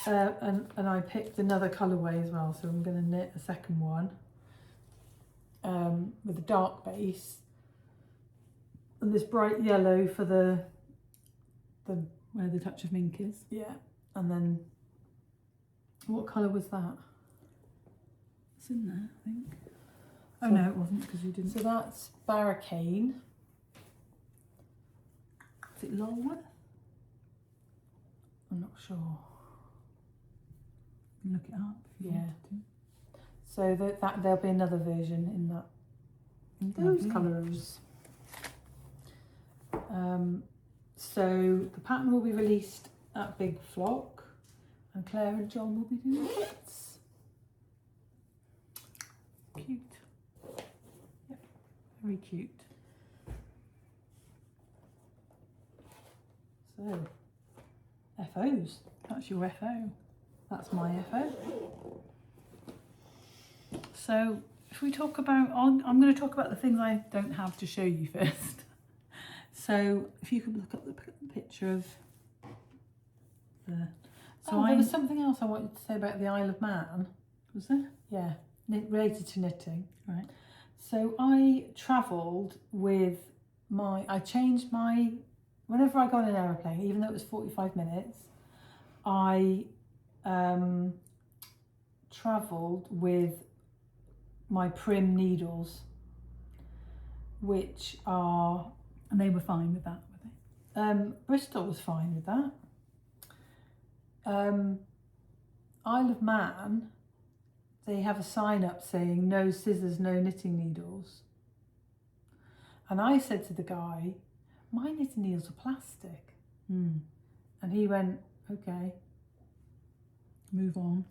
and I picked another colourway as well, so I'm going to knit a second one with a dark base. And this bright yellow for the
where the touch of mink is.
Yeah. And then what colour was that?
It's in there, I think. Oh no, it wasn't because you didn't.
So that's Barricane.
Is it Lulworth?
I'm not sure.
You can look it up if you wanted to.
So that there'll be another version in that. In those colours. So the pattern will be released at Big Flock, and Claire and John will be doing kits.
Cute. Yep. Very cute.
So, FOs.
That's your FO.
That's my FO.
So if we talk about, I'm going to talk about the things I don't have to show you first. So if you could look at the picture of the... So
there was something else I wanted to say about the Isle of Man.
Was there?
Yeah, related to knitting.
Right.
So I travelled with I changed whenever I go on an aeroplane, even though it was 45 minutes, I travelled with my Prim needles, which are...
And they were fine with that, were they?
Bristol was fine with that. Isle of Man, they have a sign up saying no scissors, no knitting needles. And I said to the guy, my knitting needles are plastic. And he went, okay.
Move on.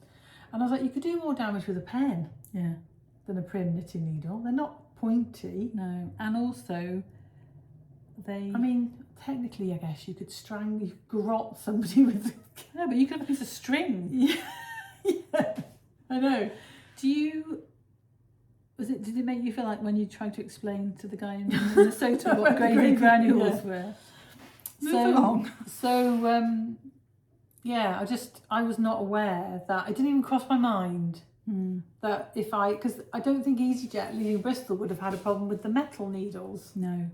And I was like, you could do more damage with a pen
than
a Prim knitting needle. They're not pointy.
No, and also I
mean, technically, I guess you could grot somebody with...
No, but you could have a piece of string.
Yeah, I know.
Did it make you feel like when you tried to explain to the guy in Minnesota what gravy granules were? Move along.
So, I was not aware that, it didn't even cross my mind that because I don't think EasyJet leaving Bristol would have had a problem with the metal needles.
No.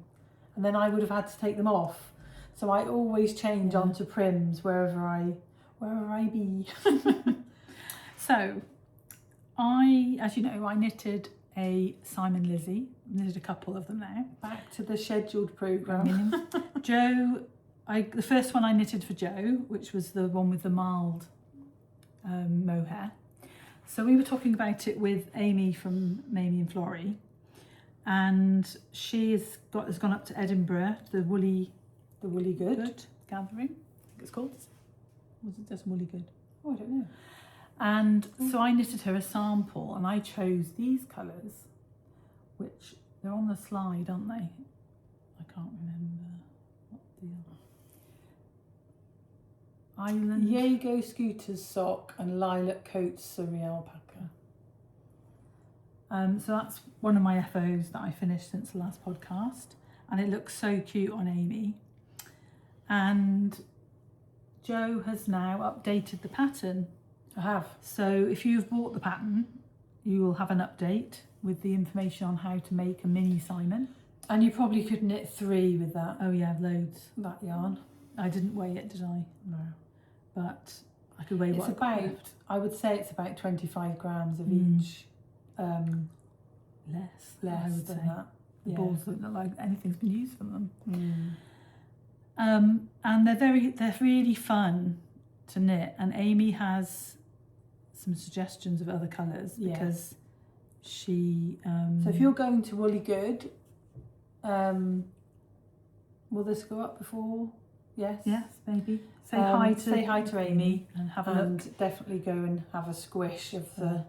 And then I would have had to take them off. So I always change onto Prims wherever I be.
So, as you know, I knitted a Simon Lizzie. Knitted a couple of them now.
Back to the scheduled programme.
Joe, the first one I knitted for Joe, which was the one with the mild mohair. So we were talking about it with Amy from Mamie and Florrie, and she has gone up to Edinburgh, the Woolly Good gathering, I think it's called. Was it just Woolly Good?
Oh, I don't know.
And so I knitted her a sample, and I chose these colours, which they're on the slide, aren't they? can't remember what the Island.
Jago Scooters sock and lilac coat Suri alpaca.
So that's one of my FOs that I finished since the last podcast, and it looks so cute on Amy. And Jo has now updated the pattern.
I have.
So if you've bought the pattern, you will have an update with the information on how to make a mini Simon.
And you probably could knit 3 with that.
Oh yeah, loads.
That yarn.
I didn't weigh it, did I?
No.
But I could weigh
It's
what
about, I would say it's about 25 grams of each.
less
Less
I would
than
say.
that.
The
Yeah.
balls don't look like anything's been used from them.
Mm.
And they're really fun to knit. And Amy has some suggestions of other colours because she.
So if you're going to Woolly Good, will this go up before? Yes.
Yes, maybe. Say hi to
Amy
and have a look.
and definitely go and have a squish of the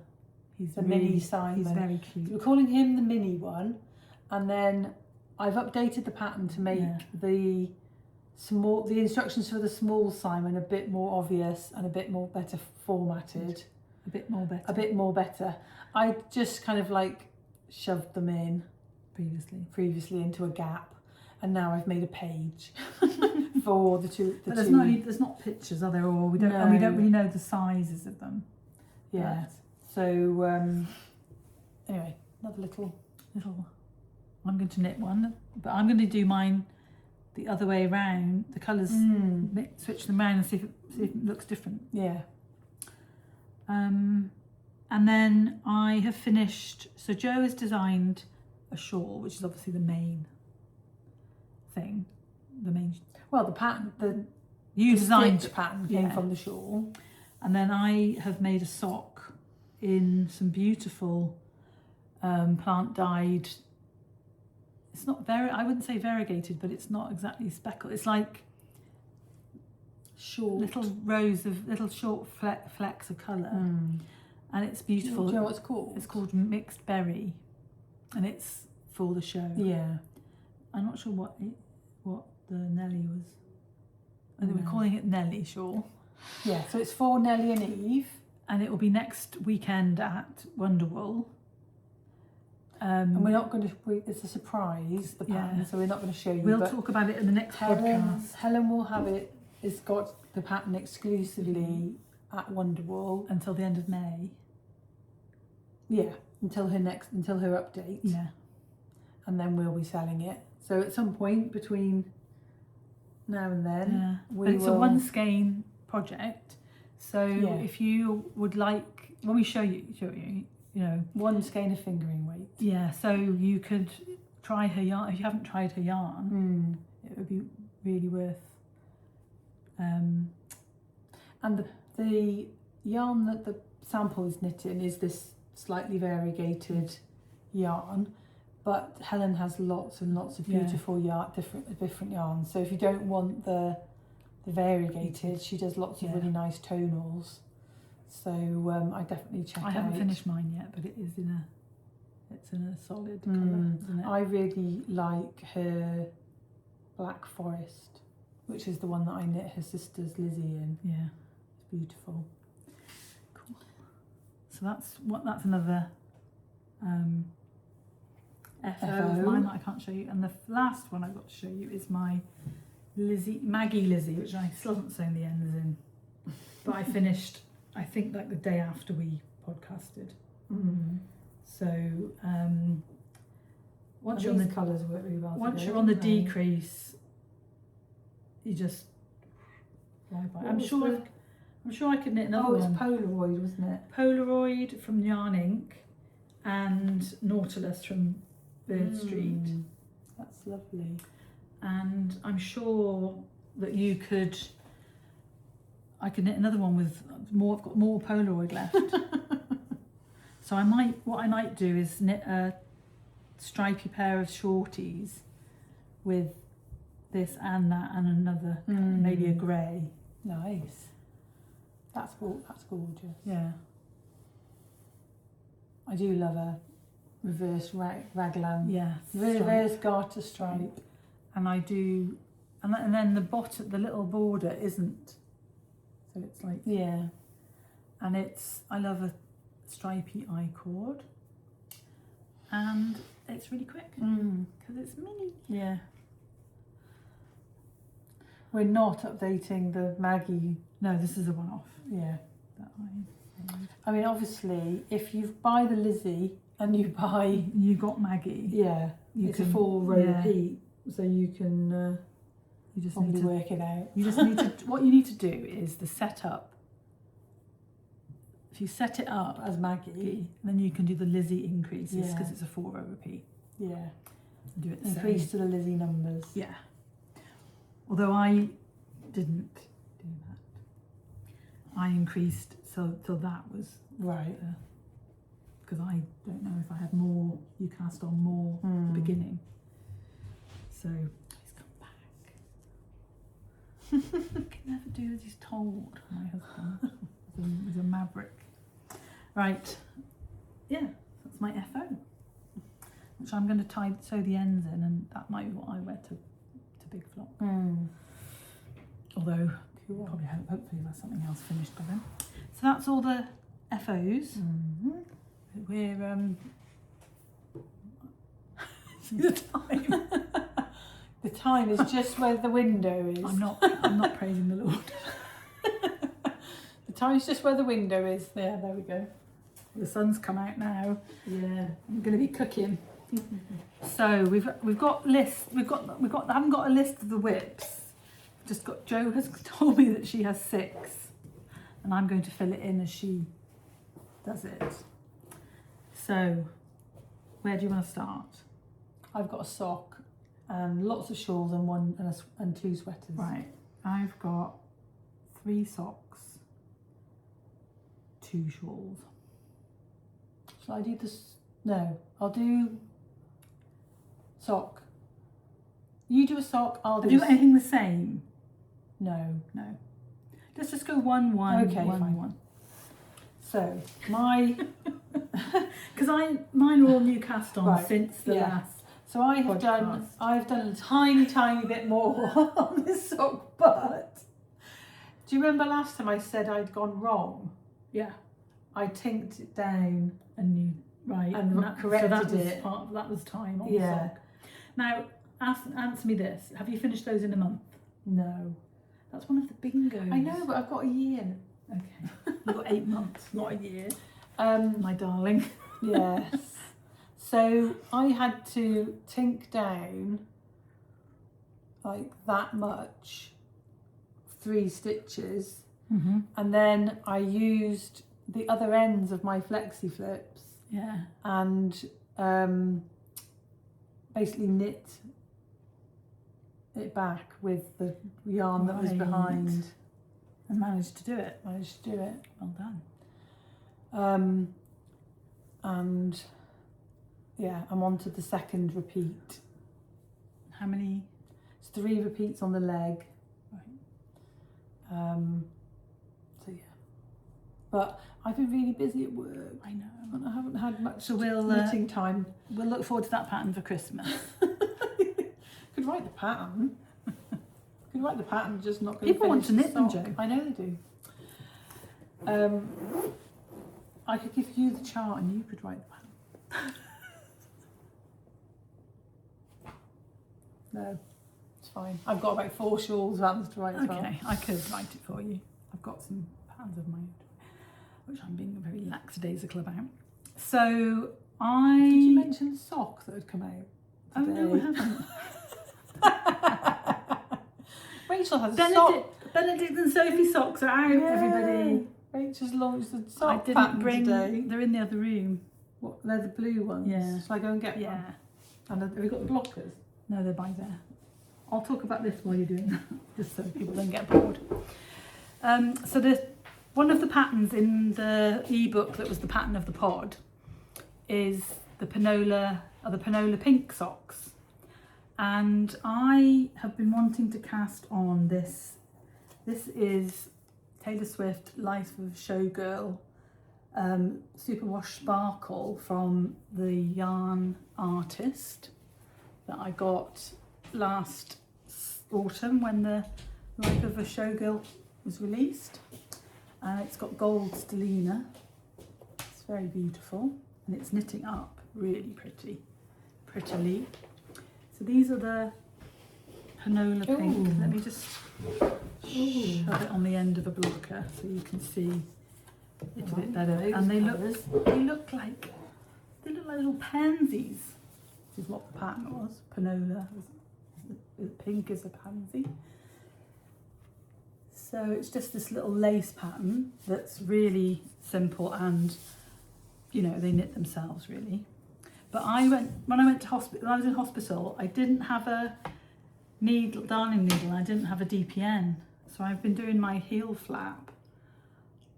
He's
the
really,
mini Simon.
He's very
So
cute.
we're calling him the mini one, and then I've updated the pattern to make the instructions for the small Simon a bit more obvious and a bit more better formatted.
A bit more better.
A bit more better. I just kind of like shoved them in previously into a gap, and now I've made a page for the two.
But there's not pictures, are there? Or we don't, and we don't really know the sizes of them.
Yeah. So anyway, another little.
I'm going to knit one, but I'm going to do mine the other way around. The colours, switch them around and see if it looks different.
Yeah.
And then I have finished. So Jo has designed a shawl, which is obviously the main thing.
Well, the pattern, the
designed
stitch pattern came from the shawl,
and then I have made a sock in some beautiful plant dyed. It's not I wouldn't say variegated, but it's not exactly speckled. It's like
short
little rows of little short flecks of colour, and it's beautiful.
Do you know what it's called?
It's called Mixed Berry, and it's for the show.
Yeah.
I'm not sure what the Nellie was. I think we're calling it Nellie shawl.
Yeah, so it's for Nellie and Eve.
And it will be next weekend at Wonderwool.
And we're not going to, it's a surprise, the pattern, so we're not going to show you.
We'll talk about it in the next podcast.
Helen will have it, it's got the pattern exclusively at Wonderwool.
Until the end of May.
Yeah, until her update.
Yeah.
And then we'll be selling it. So at some point between now and then,
it's a one skein project. So if you would like, when we show you, you know,
one skein of fingering weight.
Yeah, so you could try her yarn. If you haven't tried her yarn, it would be really worth.
And the yarn that the sample is knitting is this slightly variegated yarn, but Helen has lots and lots of beautiful different yarns. So if you don't want the variegated, she does lots of really nice tonals. So I definitely check it out.
I haven't finished mine yet, but it's in a solid colour, isn't it?
I really like her Black Forest, which is the one that I knit her sister's Lizzie in.
Yeah,
it's beautiful.
Cool. So that's another FO of mine that I can't show you. And the last one I've got to show you is my Maggie Lizzie, which I still haven't sewn the ends in, but I finished, I think, like the day after we podcasted. So once you're on the
colours work really well.
Once you're on the decrease, you just fly by. I'm sure I could knit another one.
Oh, it's Polaroid, wasn't it?
Polaroid from Yarn Inc. and Nautilus from Birdstreet.
That's lovely.
And I'm sure that I could knit another one with more. I've got more Polaroid left. So what I might do is knit a stripy pair of shorties with this and that and another, maybe a grey.
Nice. That's gorgeous.
Yeah.
I do love a reverse raglan.
Yeah.
Reverse garter stripe.
and I do, and then the bottom, the little border isn't, so it's like,
Yeah.
and I love a stripy I-cord, and it's really quick because it's mini.
Yeah. We're not updating the Maggie.
No, this is a one-off
Yeah.
that I made.
I mean, obviously, if you buy the Lizzie and you buy,
You got Maggie.
yeah, it's a
can-
4-row
yeah.
repeat, so you can
You just
probably
need to.
work it out.
You just need to. What you need to do is the setup. If you set it up
As Maggie,
then you can do the Lizzie increases
Yeah.
because it's a 4-row repeat.
yeah,
Do it the
increase
same.
to the Lizzie numbers.
Yeah. Although I didn't do that. I increased so till that was
Right.
because I don't know if I had more. You cast on more at the beginning. So he's come back. I can never do as he's told. My husband. He's a maverick. Right. Yeah. That's my FO. Which I'm going to sew the ends in, and that might be what I wear to Big Flop. Although probably hopefully there's something else finished by then. So that's all the FOs. We're see the time.
The time is just where the window is.
I'm not praising the Lord.
The time is just where the window is. Yeah, there we go.
The sun's come out now.
Yeah.
I'm going to be cooking. So we've got lists. I haven't got a list of the whips. Just got Jo has told me that she has 6, and I'm going to fill it in as she does it. So where do you want to start?
I've got a sock and lots of shawls and 2 sweaters.
Right. I've got 3 socks, 2 shawls.
Shall I do this? No, I'll do sock. You do a sock, I'll do
Have you got anything the same?
No.
No. Let's just go 1, 1,
Okay,
1,
fine.
1.
So, my...
Because mine are all new cast on
Right,
since the
yeah.
last.
So I've done a tiny bit more on this sock, but do you remember last time I said I'd gone wrong?
Yeah.
I tinked it down.
And you right
And corrected it.
That was time on
Yeah.
the sock. Now answer me this: have you finished those in a month?
No.
That's one of the bingos.
I know, but I've got a year.
Okay. You've got 8 months, not a year.
My
darling.
Yes. So I had to tink down like that much, 3 stitches, and then I used the other ends of my flexi flips
Yeah.
and basically knit it back with the yarn that was
Right.
behind.
And managed to do it.
Managed to do it.
Well done.
And yeah, I'm on to the second repeat.
How many?
It's 3 repeats on the leg.
Right.
So yeah, but I've been really busy at work
I know.
and I haven't had much
So we'll
knitting time.
We'll look forward to that pattern for Christmas.
Could write the pattern. Could write the pattern, just not going
People want to knit them, Jo.
I know they do. I could give you the chart and you could write the pattern. No, it's fine. I've got about 4 shawls patterns to write as well.
Okay, I could write it for you. I've got some patterns of my own, which I'm being very lackadaisical about. So
Did you mention the sock that had come out?
Oh no, I haven't.
Rachel has a sock.
Benedict and Sophie socks are out, everybody.
Rachel's launched the
I
sock
didn't
pattern
bring.
today.
They're in the other room.
What, they're the blue ones?
Yeah.
Shall I go and get
Yeah.
one? And have we got the blockers?
No, they're by there. I'll talk about this while you're doing that, just so people don't get bored. So one of the patterns in the ebook that was the pattern of the pod is the Panola pink socks, and I have been wanting to cast on this. This is Taylor Swift Life of Showgirl Superwash Sparkle from the Yarn Artist that I got last autumn when the Life of a Showgirl was released. It's got gold stellina. It's very beautiful, and it's knitting up really prettily. So these are the Panola pink.
Ooh.
Let me just shove it on the end of a blocker so you can see it a bit better. And they look like little pansies. This is what the pattern was. Panola. Pink is a pansy. So it's just this little lace pattern that's really simple, and you know, they knit themselves really. But when I was in hospital, I didn't have a darning needle, I didn't have a DPN. So I've been doing my heel flap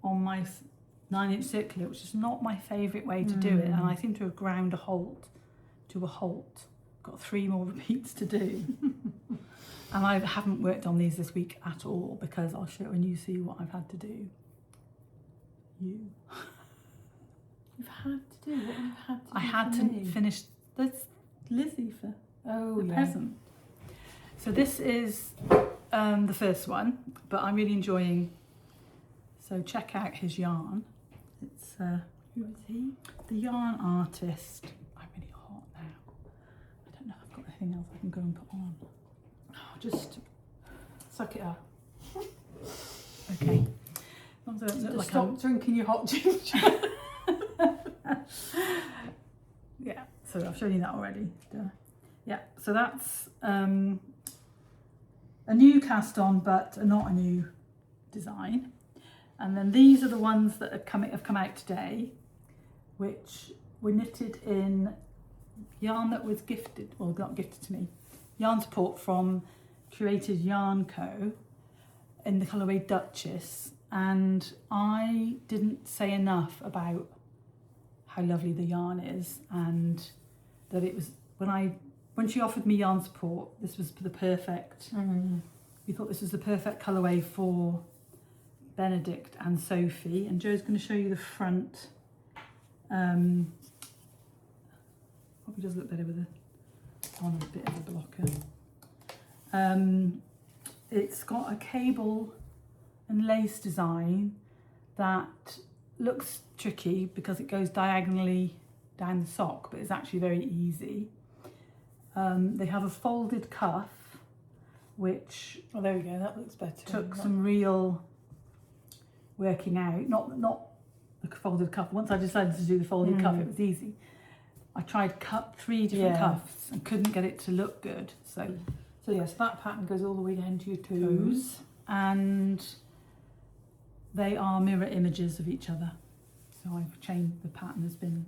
on my 9-inch circular, which is not my favourite way to do it, and I seem to have ground to a halt. Got 3 more repeats to do. And I haven't worked on these this week at all, because I'll show when you see what I've had to do. You've had to do what you've had to do. I had to finish. That's Lizzie for the present. So this is the first one, but I'm really enjoying. So check out his yarn. It's who is he? The yarn artist. I'm really hot now. I don't know if I've got anything else I can go and put on. Oh, just suck it up. Okay. As long as I don't look like
stop drinking your hot ginger.
Yeah, so I've shown you that already. Yeah, so that's a new cast on, but not a new design. And then these are the ones that have come out today, which were knitted in yarn that was gifted, well, not gifted to me, yarn support from Curated Yarn Co. in the colourway Duchess. And I didn't say enough about how lovely the yarn is, and that it was, when she offered me yarn support, this was the perfect, we thought this was the perfect colourway for Benedict and Sophie. And Joe's going to show you the front. Probably does look better with on a bit of a blocker. It's got a cable and lace design that looks tricky because it goes diagonally down the sock, but it's actually very easy. They have a folded cuff, which
there we go, that looks better.
Took some real working out. Not the folded cuff. Once I decided to do the folded cuff, it was easy. I tried cut 3 different cuffs and couldn't get it to look good. So
yes, that pattern goes all the way down to your toes,
and they are mirror images of each other. So I've changed, the pattern has been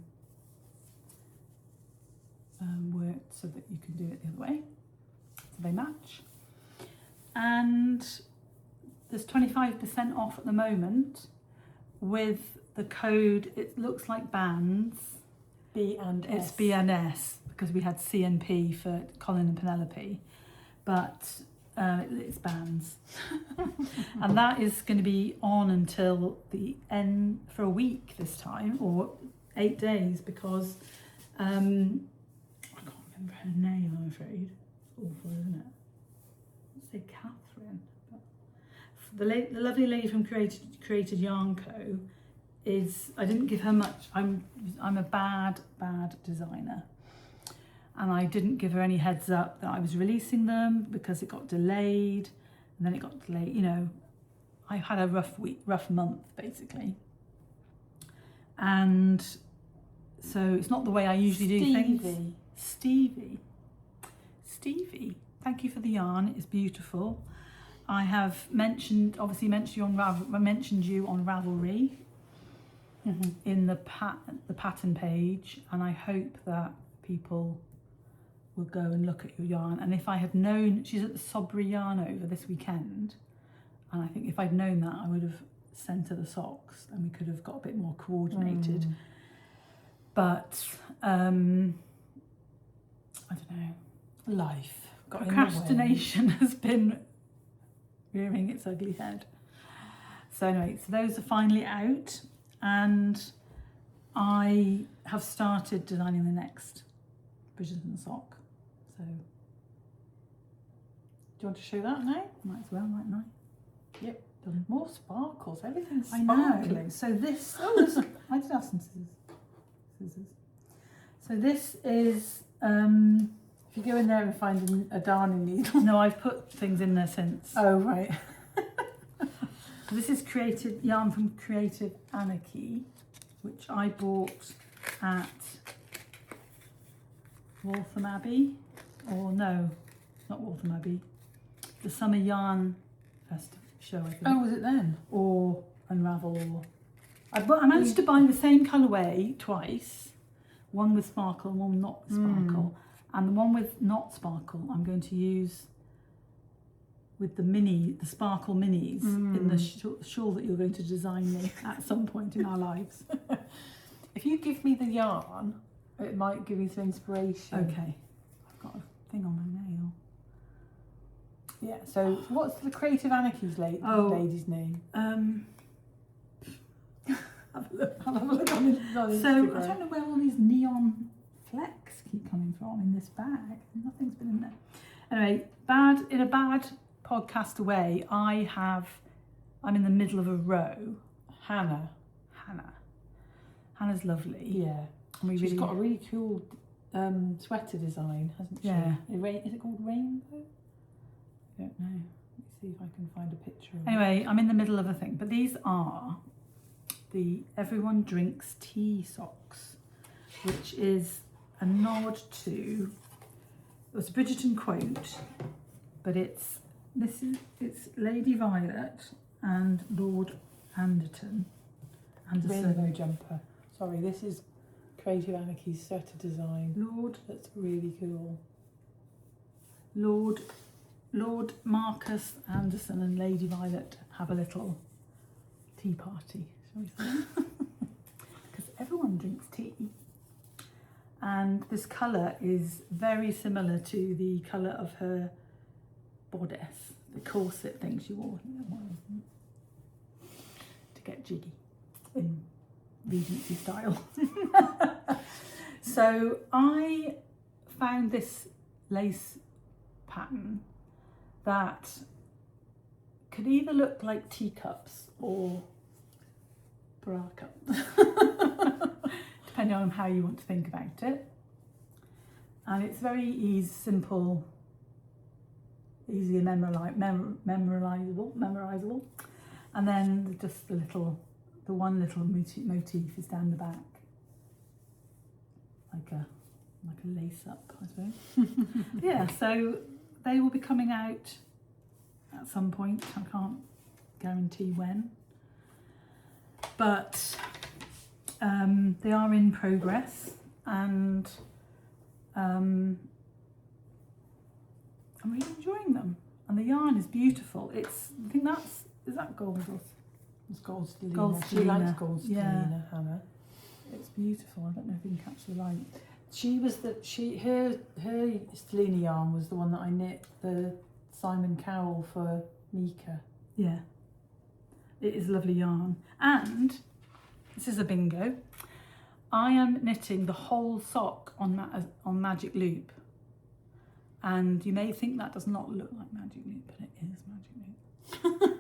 worked so that you can do it the other way. So they match. And there's 25% off at the moment with the code, it looks like bands.
B and S.
It's B and S because we had C and P for Colin and Penelope, but it's bands. And that is going to be on until the end for a week this time, or 8 days, because I can't remember her name, I'm afraid. It's awful, isn't it? Let's say Catherine. But the lovely lady from Created Yarn Co. is, I didn't give her much. I'm a bad designer, and I didn't give her any heads up that I was releasing them because it got delayed, and then it got delayed. You know, I had a rough month basically, and so it's not the way I usually do things. Stevie, thank you for the yarn. It's beautiful. I have mentioned you on Ravelry. In the pattern page, and I hope that people will go and look at your yarn. And if I had known, she's at the Sudbury Yarn Over this weekend, and I think if I'd known that, I would have sent her the socks and we could have got a bit more coordinated. But I don't know, life got procrastination has been rearing its ugly head. So anyway, so those are finally out. And I have started designing the next Bridgerton sock. So
you want to show that now?
Might as well, mightn't I?
Yep. More sparkles. Everything's
I
sparkling.
know. So this, I did have some scissors. So this is,
If you go in there and find a darning needle.
no, I've put things in there since.
Oh, right.
This is yarn from Creative Anarchy, which I bought at Waltham Abbey, or no, not Waltham Abbey, the Summer Yarn Festival show, I think.
Oh, was it then?
Or Unravel. I managed to buy the same colourway twice, one with sparkle and one not sparkle. And the one with not sparkle I'm going to use with the sparkle minis in the shawl that you're going to design me at some point in our lives.
If you give me the yarn, it might give you some inspiration.
Okay. I've got a thing on my nail.
Yeah, so what's the Creative Anarchy's lady's name?
Have a look.
I'll have a look on Instagram.
So I don't know where all these neon flecks keep coming from in this bag. Nothing's been in there. Anyway, in a bad podcaster way, I'm in the middle of a row. Hannah's lovely.
Yeah.
And
She's got a really cool sweater design, hasn't she?
Yeah.
Is it called Rainbow? I don't know. Let me see if I can find a picture of it.
Anyway, I'm in the middle of a thing, but these are the Everyone Drinks Tea socks, which is a nod to, it was a Bridgerton quote, but it's Lady Violet and Lord Anderson.
Rainbow jumper. Sorry, this is Creative Anarchy's sweater design. That's really cool.
Lord Marcus Anderson and Lady Violet have a little tea party, shall we say? Because everyone drinks tea. And this colour is very similar to the colour of her bodice, the corset thing she wore to get jiggy in Regency style. So I found this lace pattern that could either look like teacups or bra cups, depending on how you want to think about it. And it's very simple, easily memorizable. And then just the one little motif is down the back, like a lace up, I suppose. Yeah, so they will be coming out at some point. I can't guarantee when, but they are in progress, and I'm really enjoying them. And the yarn is beautiful. I think is that gold or
it's gold stellina.
Gold
She likes
stellina.
gold stellina,
Yeah.
Hannah.
It's beautiful. I don't know if you can catch the light.
Her stellina yarn was the one that I knit the Simon Cowell for Mika.
Yeah, it is lovely yarn. And this is a bingo. I am knitting the whole sock on magic loop, and you may think that does not look like magic loop, but it is magic loop.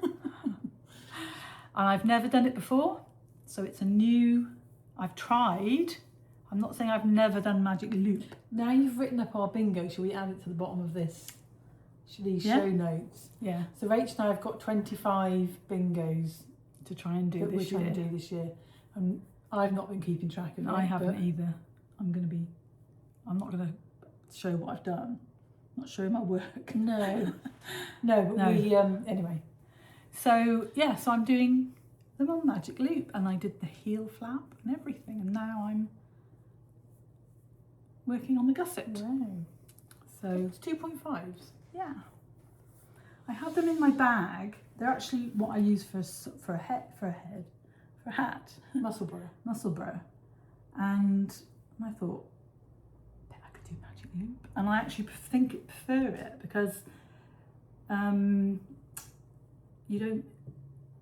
And I've never done it before, so it's I've tried. I'm not saying I've never done magic loop.
Now you've written up our bingo, shall we add it to the bottom of these show notes?
Yeah.
So Rach and I have got 25 bingos
To try and do
that
this
we're trying
year.
to do this year. And I've not been keeping track of it.
I haven't either. I'm not going to show what I've done. I'm not showing my work.
No, but
No.
we, anyway.
So yeah, so I'm doing them on magic loop, and I did the heel flap and everything, and now I'm working on the gusset.
Wow.
So
It's 2.5s.
yeah, I have them in my bag. They're actually what I use for a hat, Musselburgh, and I thought, I bet I could do magic loop, and I actually prefer it because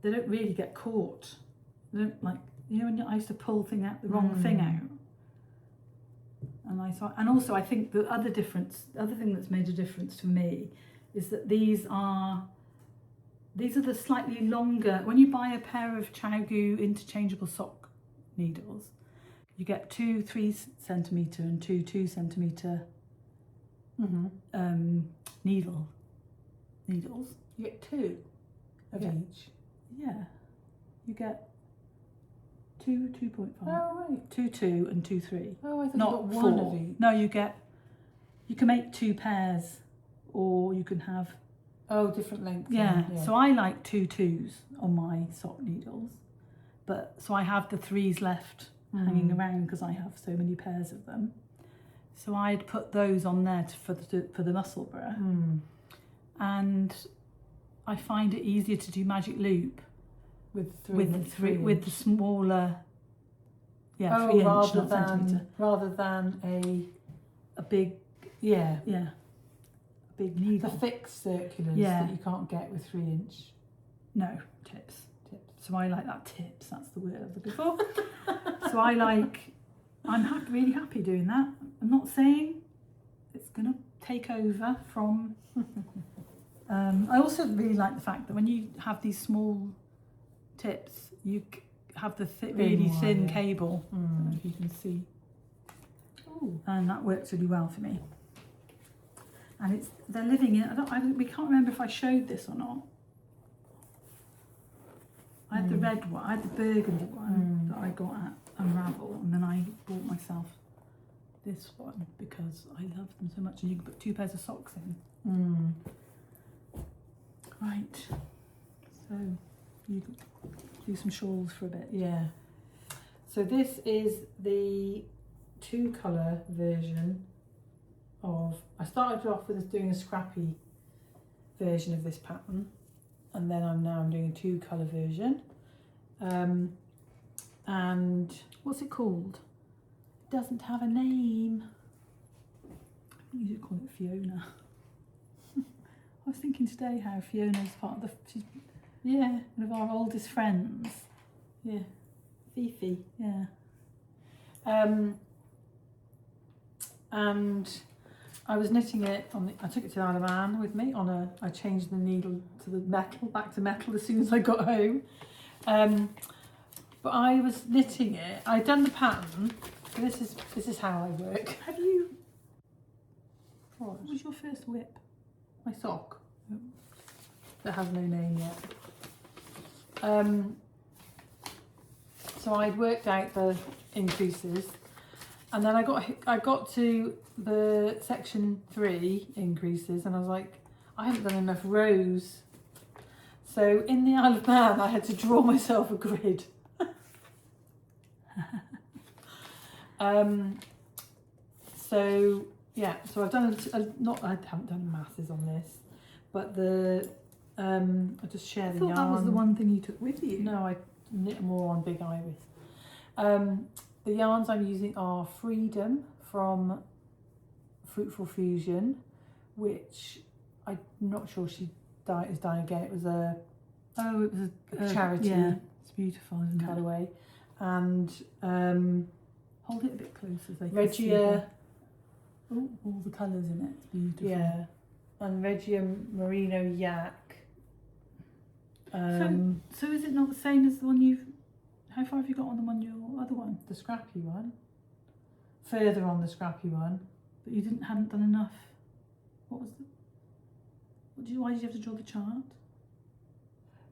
they don't really get caught. They don't, like, when I used to pull the wrong thing out. And also I think the other thing that's made a difference for me is that these are the slightly longer. When you buy a pair of Chowgu interchangeable sock needles, you get 2 3cm and 2 2cm needles.
You get 2 of each.
Yeah, you get 2 2.5.
Oh right.
2 2 and 2 3.
Oh, I thought
Not
you got 1
4.
of each.
No, you can make 2 pairs, or you can have.
Oh, different lengths.
Yeah. So I like 2 2s on my sock needles, but so I have the 3s left hanging around because I have so many pairs of them. So I'd put those on there for the Musselburgh, and I find it easier to do magic loop
with
the smaller. Yeah,
oh,
3 inch,
rather
not centimetre.
Rather than
A big,
yeah,
a big needle.
the fixed circulars
Yeah.
that you can't get with 3 inch
No, tips.
tips.
So I like that tips. That's the word I was looking for. So I'm really happy doing that. I'm not saying it's gonna take over from. I also really like the fact that when you have these small tips, you have the really thin cable. I don't know if you can see.
Ooh.
And that works really well for me. And they're living in. We can't remember if I showed this or not. I had the red one. I had the burgundy one that I got at Unravel, and then I bought myself this one because I love them so much, and you can put 2 pairs of socks in. Right. So you do some shawls for a bit.
Yeah. So this is the 2 colour version of. I started off with doing a scrappy version of this pattern, and then I'm doing a 2 colour version. And
What's it called?
it doesn't have a name.
You should call it Fiona. I was thinking today how Fiona's part of she's one of our oldest friends.
Yeah, Fifi.
Yeah.
And I was knitting it I took it to the Isle of Man with me I changed the needle to the metal, back to metal as soon as I got home. But I was knitting it. I'd done the pattern. So this is how I work.
Have you?
What?
What was your first whip?
My sock. That has no name yet. So I'd worked out the increases, and then I got to the section 3 increases, and I was like, I haven't done enough rows. So in the Isle of Man, I had to draw myself a grid. So yeah, so I've done I haven't done masses on this, but I just share the yarn.
I thought that was the one thing you took with you.
No, I knit more on Big Iris. The yarns I'm using are Freedom from Fruitful Fusion, which I'm not sure she is dying again. It was a charity.
Yeah, it's beautiful, isn't it?
colourway, and
Hold it a bit closer so they can see
Regia.
all the colours in it. It's beautiful.
Yeah, and Regia Merino Yak.
So is it not the same as the one you've? How far have you got on your other one?
The scrappy one. Further on the scrappy one.
But you hadn't done enough. What was the? Why did you have to draw the chart?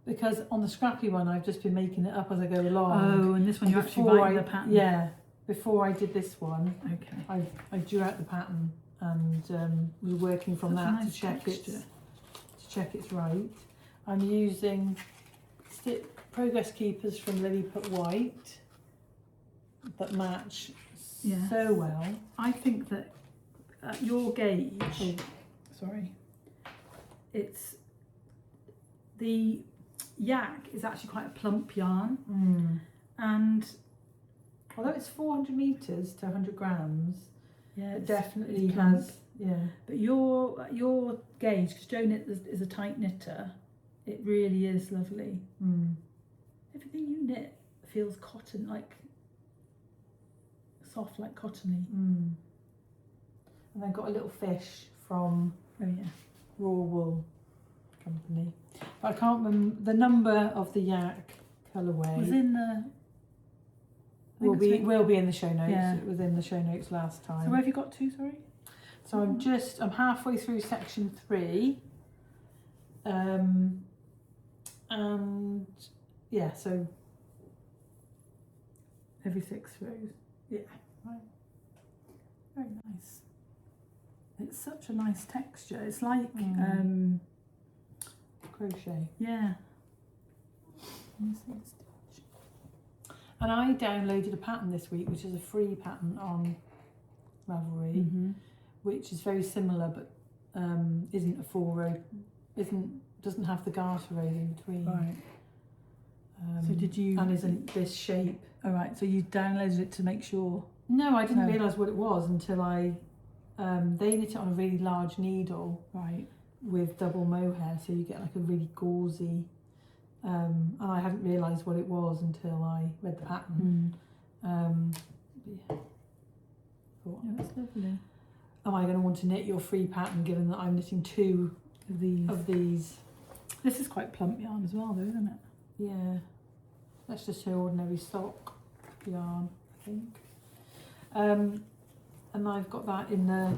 Because on the scrappy one, I've just been making it up as I go along.
Oh, and this one
And
you're actually
before
writing the pattern.
Yeah, before I did this one,
Okay.
I drew out the pattern and was working from
That's a
that
nice
to check
texture.
it's right. I'm using Progress Keepers from Lily Put White that match so well.
I think that at your gauge, it's the yak is actually quite a plump yarn, and
although it's 400 meters to 100 grams, it definitely
it's
has.
plump.
Yeah,
But your gauge, because Jo is a tight knitter, it really is lovely. Everything you knit feels cotton, like soft, like cottony.
And then got a little fish from Raw Wool Company. But I can't remember the number of the yak colourway.
Was in the.
Will be in the show notes. Yeah. It was in the show notes last time.
So where have you got to? Sorry.
So I'm halfway through section 3. And yeah, so every 6 rows. Yeah.
Right. Very nice. It's such a nice texture. It's like
crochet.
Yeah.
And I downloaded a pattern this week, which is a free pattern on Ravelry, which is very similar, but isn't a 4-row, doesn't have the garter rows in between.
Right. So did you?
And isn't this shape?
Oh right. So you downloaded it to make sure.
No, I didn't realise what it was until I. They knit it on a really large needle,
right,
with double mohair, so you get like a really gauzy. And I hadn't realised what it was until I read the pattern. Yeah. Thought,
yeah, that's lovely.
Am I going to want to knit your free pattern, given that I'm knitting 2 of these?
This is quite plump yarn as well, though, isn't it?
Yeah. That's just an ordinary sock yarn, I think. And I've got that in the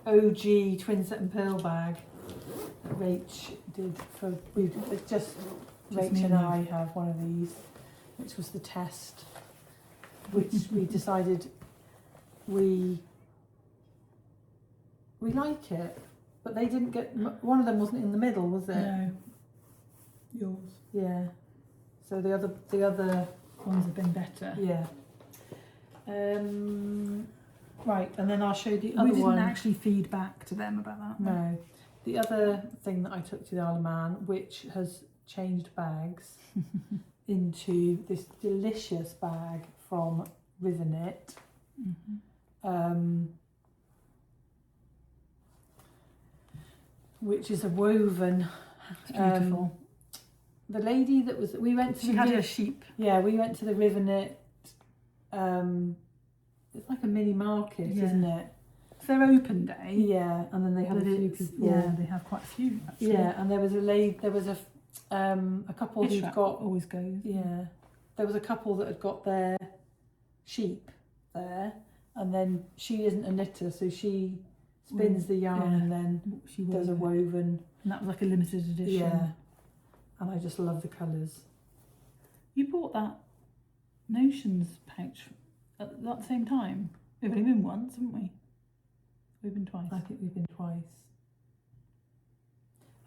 OG Twinset and Purl bag that Rach did for. Rach and I have one of these, which was the test, which we decided we like it, but they didn't get. One of them wasn't in the middle, was it?
No. Yours.
Yeah. So the other
ones have been better.
Yeah. Right, and then I'll show you the other one.
We didn't actually feed back to them about that.
No. The other thing that I took to the Isle of Man, which has changed bags into this delicious bag from Rivenknit. Which is a woven.
It's beautiful.
The lady that was, we went to.
She had a sheep.
Yeah, we went to the Rivenknit. It's like a mini market, isn't it?
It's their open day.
Yeah, and then they have a few people.
Yeah, they have quite a few actually.
Yeah, and there was a couple who'd got
always goes.
Yeah, there was a couple that had got their sheep there, and then she isn't a knitter, so she spins the yarn and then she does a woven.
And that was like a limited edition.
Yeah, and I just love the colours.
You bought that Notions pouch at that same time? We've only been once, haven't we? We've been twice.
I think we've been twice.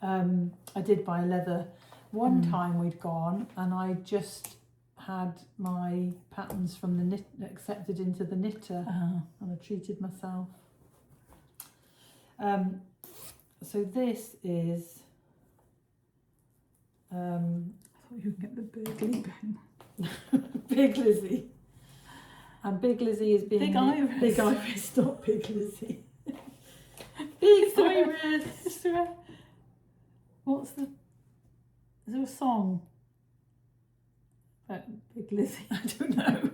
I did buy leather. One time we'd gone and I just had my patterns from the knit accepted into the knitter and I treated myself. So this is
I thought you would get the Burgley pen.
Big Lizzie. And Big Lizzie is being
Big Iris.
Big Iris, not Big Lizzie.
Big Iris. What's the? Is there a song about Big Lizzie?
I don't know.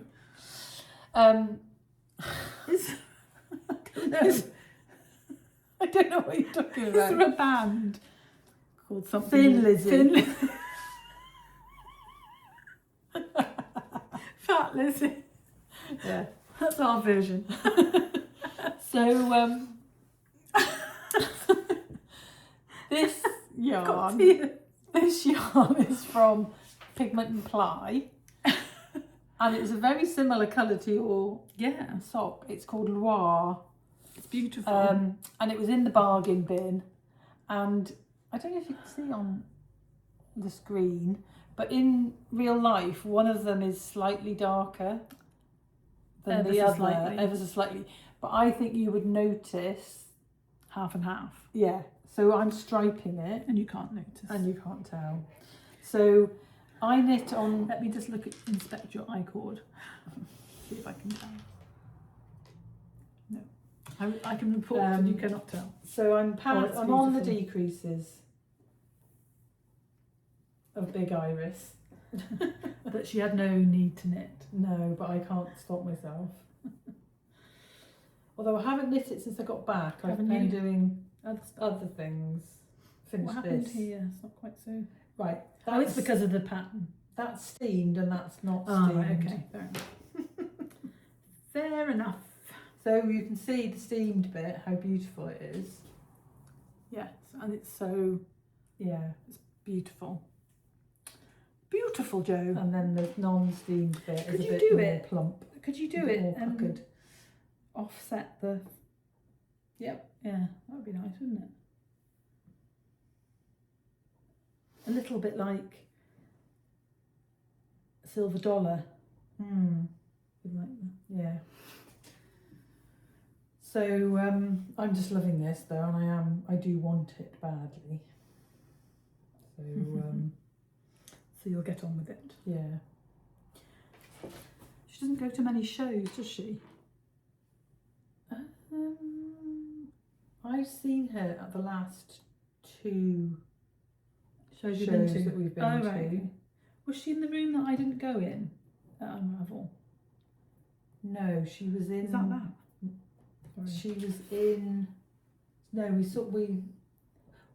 I don't know what you're talking about.
Is there a band called something?
Thin Lizzie.
Thin Lizzie. Fat Lizzie.
Yeah,
that's our version.
So this yarn is from Pigment and Ply, and it's a very similar colour to your sock. It's called Loire.
It's beautiful.
And it was in the bargain bin, and I don't know if you can see on the screen, but in real life, one of them is slightly darker than the other, ever so slightly. But I think you would notice
half and half.
Yeah. So I'm striping it,
and you can't notice,
and you can't tell. So I knit on.
Let me just inspect your eye cord. See if I can tell. No, I can report, and you cannot tell.
So I'm on the decreases of Big Iris.
But she had no need to knit.
No, but I can't stop myself. Although I haven't knit it since I got back. I've been doing other things. finish
What happened
this.
here? It's not quite so.
Right.
Oh, it's because of the pattern.
That's steamed and that's not
Oh,
steamed.
right, okay, fair enough. Fair enough.
So you can see the steamed bit, how beautiful it is.
Yes, and it's so it's beautiful. Beautiful, Jo.
And then the non-steamed bit
Could
is a
you
bit
do
more
it?
plump.
Could you
a
do
bit
it
more
and
puckered.
offset the? Yep. Yeah, that would be nice, wouldn't it? A little bit like a silver dollar. With like the,
Yeah. So I'm just loving this though, and I do want it badly. So
so you'll get on with it.
yeah.
She doesn't go to many shows, does she?
I've seen her at the last 2
Shows you've
shows
been to.
that we've been
Oh,
to.
right. Okay. Was she in the room that I didn't go in at Unravel?
No, she was in.
Is that that? Sorry.
She was in. No,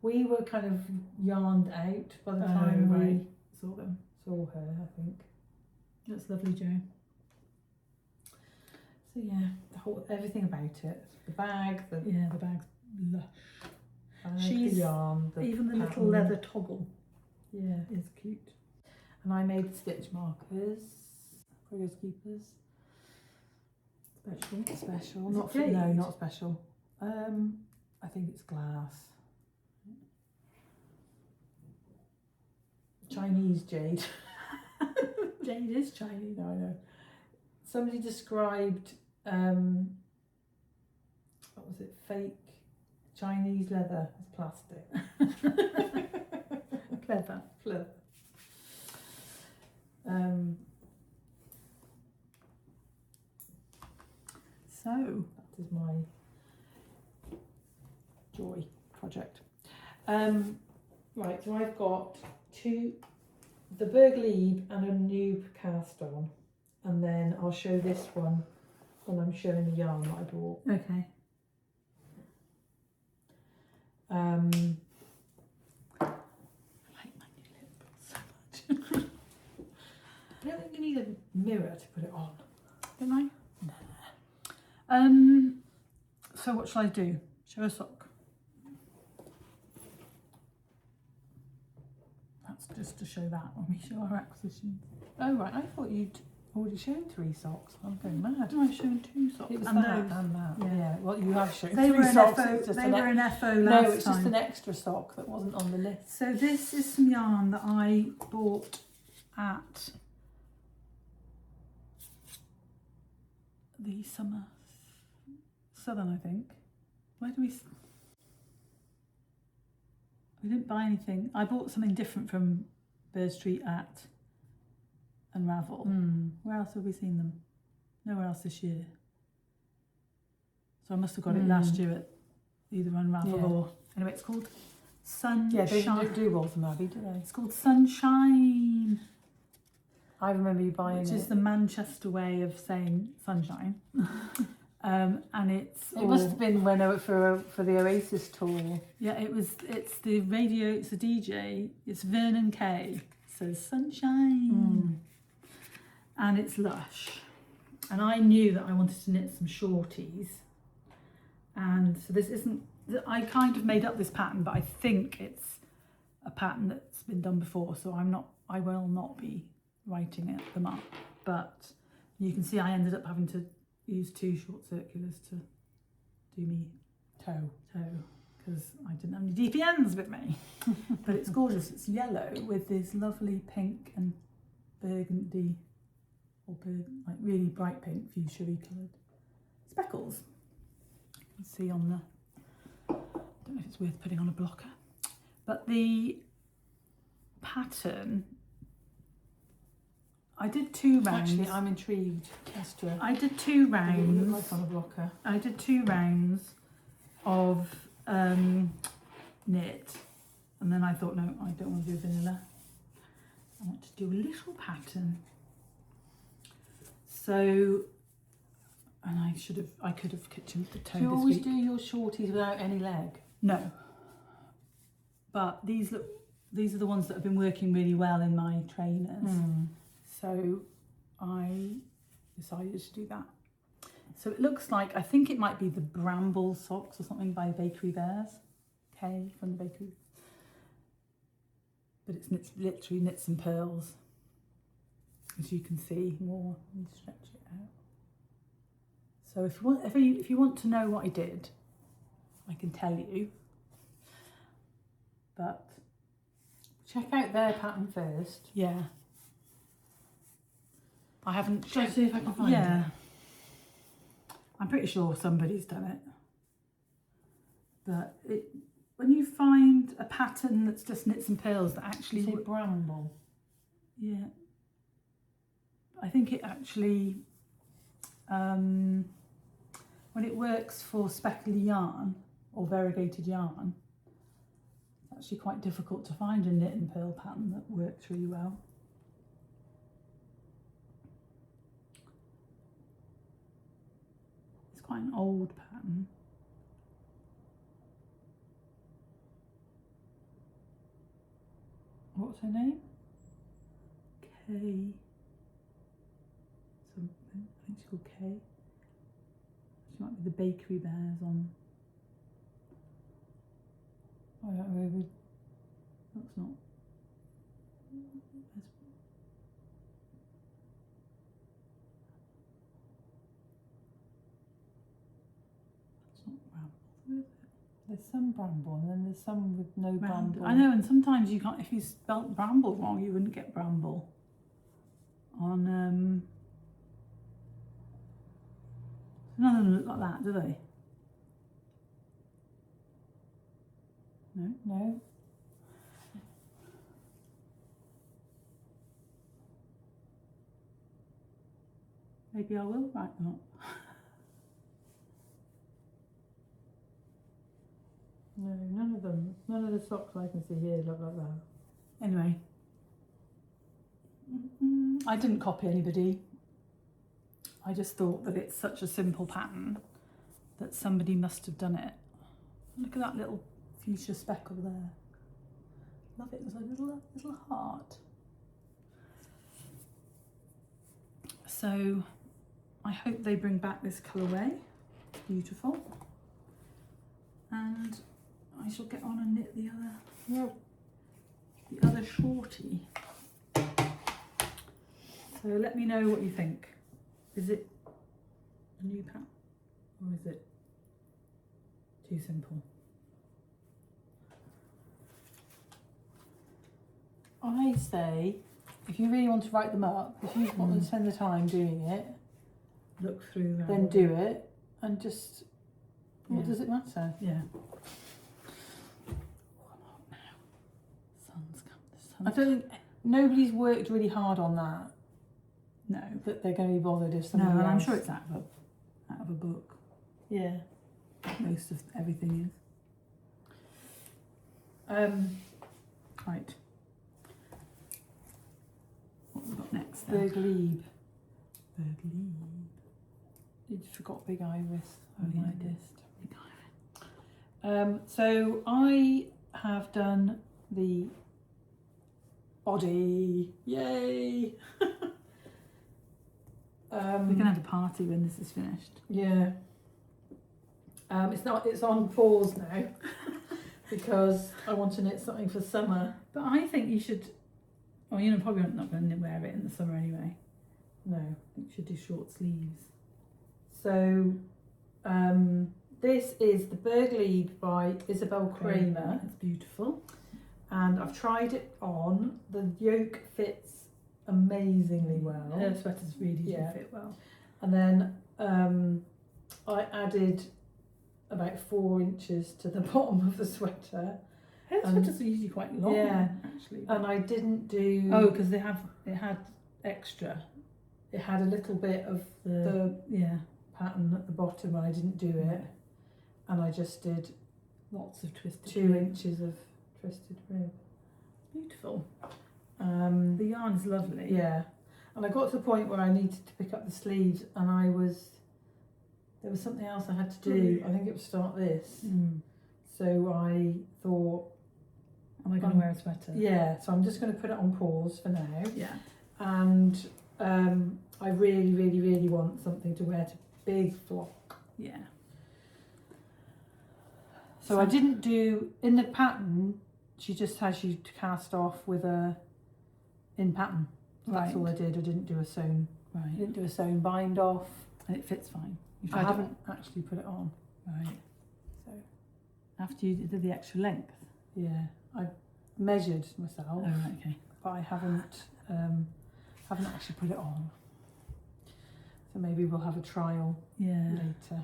we were kind of yarned out by the time
right.
we
Saw them.
saw her, I think.
That's lovely, Jo.
So yeah, everything about it. The bag, the
Yeah, the bag's lush.
bag,
She's-
the yarn,
Even the little
pattern.
leather toggle
Yeah.
is cute.
And I made stitch markers, Froyo's Keepers. Special.
Is
Not
it
for, no,
jade?
not special. I think it's glass. Chinese jade.
Jade is Chinese.
No, I know. Somebody described what was it? Fake Chinese leather as plastic.
Clever.
Clever.
So,
That is my joy project. Right, so I've got the Bergleib and a new cast on, and then I'll show this one when I'm showing the yarn that I bought.
okay. I like my new lip so much.
I don't think you need a mirror to put it on.
Don't I? So what shall I do? Show a sock. That's just to show that when we show our acquisitions.
Oh right, I thought you'd already shown 3 socks. I'm going mad.
No, I've shown 2 socks.
It was
and
that
those.
and that.
Yeah.
Yeah. Well, you have shown
They
3
were an
socks.
FO.
It's just
They
an
were an FO
no,
last
it's
time.
just an extra sock that wasn't on the list.
So this is some yarn that I bought at the Summer Southern, I think. Where do we didn't buy anything. I bought something different from Birdstreet at Unravel. Where else have we seen them? Nowhere else this year. So I must have got it last year at either Unravel or anyway. It's called Sunshine.
Yeah, they don't do Waltham Abbey, do they?
It's called Sunshine,
I remember you buying
which
it.
is the Manchester way of saying sunshine. And it's
It must have been when for the Oasis tour.
yeah, it's the radio, it's the DJ, it's Vernon Kay, says sunshine. And it's lush. And I knew that I wanted to knit some shorties. And so this isn't, I kind of made up this pattern, but I think it's a pattern that's been done before, so I will not be writing them up. But you can see I ended up having to use 2 short circulars to do me toe, because I didn't have any DPNs with me. But it's gorgeous. It's yellow with this lovely pink and burgundy, or like really bright pink, fuchsia-y coloured speckles. You can see on the, I don't know if it's worth putting on a blocker, but the pattern, I did 2 rounds.
Actually, I'm intrigued as to
I did 2
what it would
rounds.
look like on a blocker.
I did 2 rounds of knit, and then I thought, no, I don't want to do vanilla. I want to do a little pattern. So, and I could have kitchened the toe
Do you
this
always
week.
do your shorties without any leg?
No, but these are the ones that have been working really well in my trainers. So I decided to do that. So it looks like, I think it might be the Bramble socks or something by Bakery Bears. K from the Bakery. But it's literally knits and pearls. As you can see more, and stretch it out. So if you want to know what I did, I can tell you. But
check out their pattern first.
Yeah. I haven't.
Shall I see if I can find it?
I'm pretty sure somebody's done it. But when you find a pattern that's just knits and pearls that actually...
Is it Bramble?
Yeah. I think it actually... when it works for speckly yarn or variegated yarn, it's actually quite difficult to find a knit and pearl pattern that works really well. Quite an old pattern. What's her name? Kay. Something. I think she's called Kay. She might be the Bakery Bears on.
I don't know.
That's not.
There's some Bramble and then there's some with no Bramble.
I know, and sometimes you can't, if you spelt Bramble wrong, you wouldn't get Bramble on none of them look like that, do they?
No.
Maybe I will write them up.
No, none of them. None of the socks I can see here look like that.
Anyway, I didn't copy anybody. I just thought that it's such a simple pattern that somebody must have done it. Look at that little fuchsia speckle there. Love it. There's a little heart. So I hope they bring back this colourway. Beautiful. And I shall get on and knit the other shorty. So let me know what you think. Is it a new pattern or is it too simple?
I say, if you really want to write them up, if you want to spend the time doing it,
Look through that.
then do it and just, what does it matter?
Yeah.
I don't think nobody's worked really hard on that.
No.
That they're going to be bothered if
No,
somebody
and
else.
I'm sure it's out of a book.
Yeah.
Most of everything is. Right. What have we got next then?
Berglebe.
Berglebe.
You forgot Big Iris.
Oh, yeah,
my
I did.
list. Big Iris. So I have done the body. Yay!
We can have a party when this is finished.
Yeah. It's on pause now because I want to knit something for summer.
But I think you should. Well, you're probably not going to wear it in the summer anyway.
No.
I think you should do short sleeves.
So this is the Berglebe by Isabel Kramer.
It's beautiful.
And I've tried it on. The yoke fits amazingly well.
Her sweaters really do fit well.
And then I added about 4 inches to the bottom of the sweater.
Her sweaters are usually quite long, actually.
And I didn't do...
Oh, because it had extra.
It had a little bit of the pattern at the bottom and I didn't do it. And I just did
lots of twisted
2 inches of twisted rib.
Beautiful. The yarn is lovely.
Yeah. And I got to the point where I needed to pick up the sleeves and there was something else I had to do. I think it was start this. So I thought
Am I going to wear a sweater?
Yeah, so I'm just going to put it on pause for now.
Yeah.
And I really, really, really want something to wear to big flock.
Yeah.
So I didn't do, in the pattern, she just has you to cast off with a in pattern. That's all I did. I didn't do a sewn.
Right.
I didn't do a sewn bind off.
And it fits fine.
I haven't actually put it on.
Right.
So
After you did the extra length?
yeah, I measured myself.
Oh, right, okay.
But I haven't actually put it on. So maybe we'll have a trial later.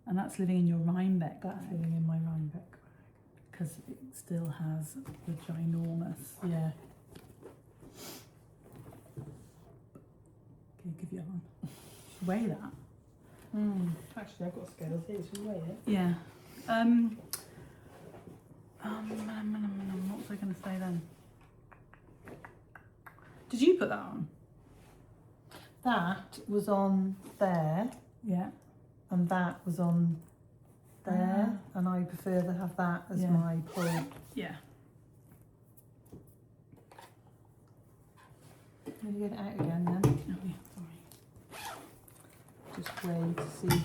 And that's living in your Rhinebeck bag.
That's living in my Rhinebeck bag.
Because it still has the ginormous.
Yeah.
Okay, give you on. Weigh that.
Actually, I've got scales here. Should we weigh it?
Yeah. What was I going to say then? Did you put that on?
That was on there.
Yeah.
And that was on there. And I prefer to have that as my pull.
Yeah.
Let me get it out again then.
Oh, yeah, sorry.
Just weigh to see.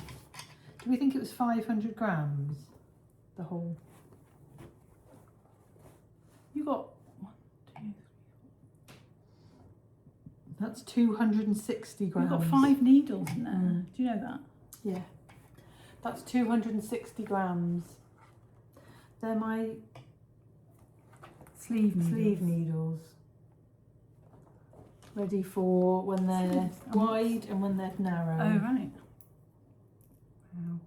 Do we think it was 500 grams? The whole.
You got 1, 2, 3.
That's 260 grams.
You've got 5 needles in there. Do you know that?
Yeah. That's 260 grams. They're my
Sleeve
needles. Ready for when they're wide and when they're narrow.
Oh, right. Wow.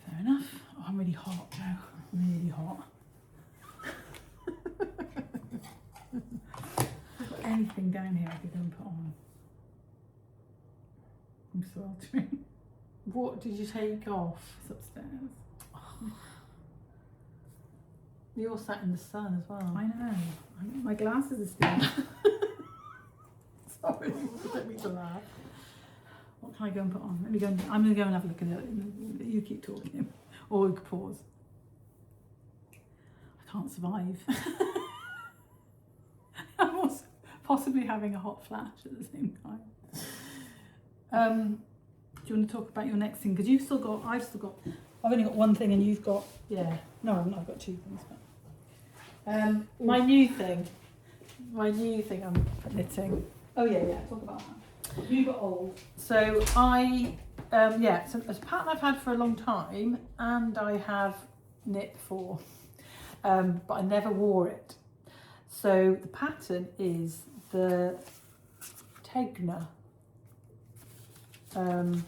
Fair enough. Oh, I'm really hot now. Really hot. I've got anything down here I could go and put on. I'm sweltering.
What did you take off?
It's upstairs.
You're sat in the sun as well.
I know. My glasses are still.
Sorry, I don't mean to laugh.
What can I go and put on? Let me go. I'm going to go and have a look at it. You keep talking, or we could pause. I can't survive. I'm also possibly having a hot flash at the same time. Do you want to talk about your next thing? Because you've still got. I've only got one thing, and you've got.
Yeah.
No, I've got 2 things.
My new thing. My new thing I'm knitting.
Oh yeah. Talk about that. You got old.
So I, so it's a pattern I've had for a long time, and I have knit before, but I never wore it. So the pattern is the Tegna. I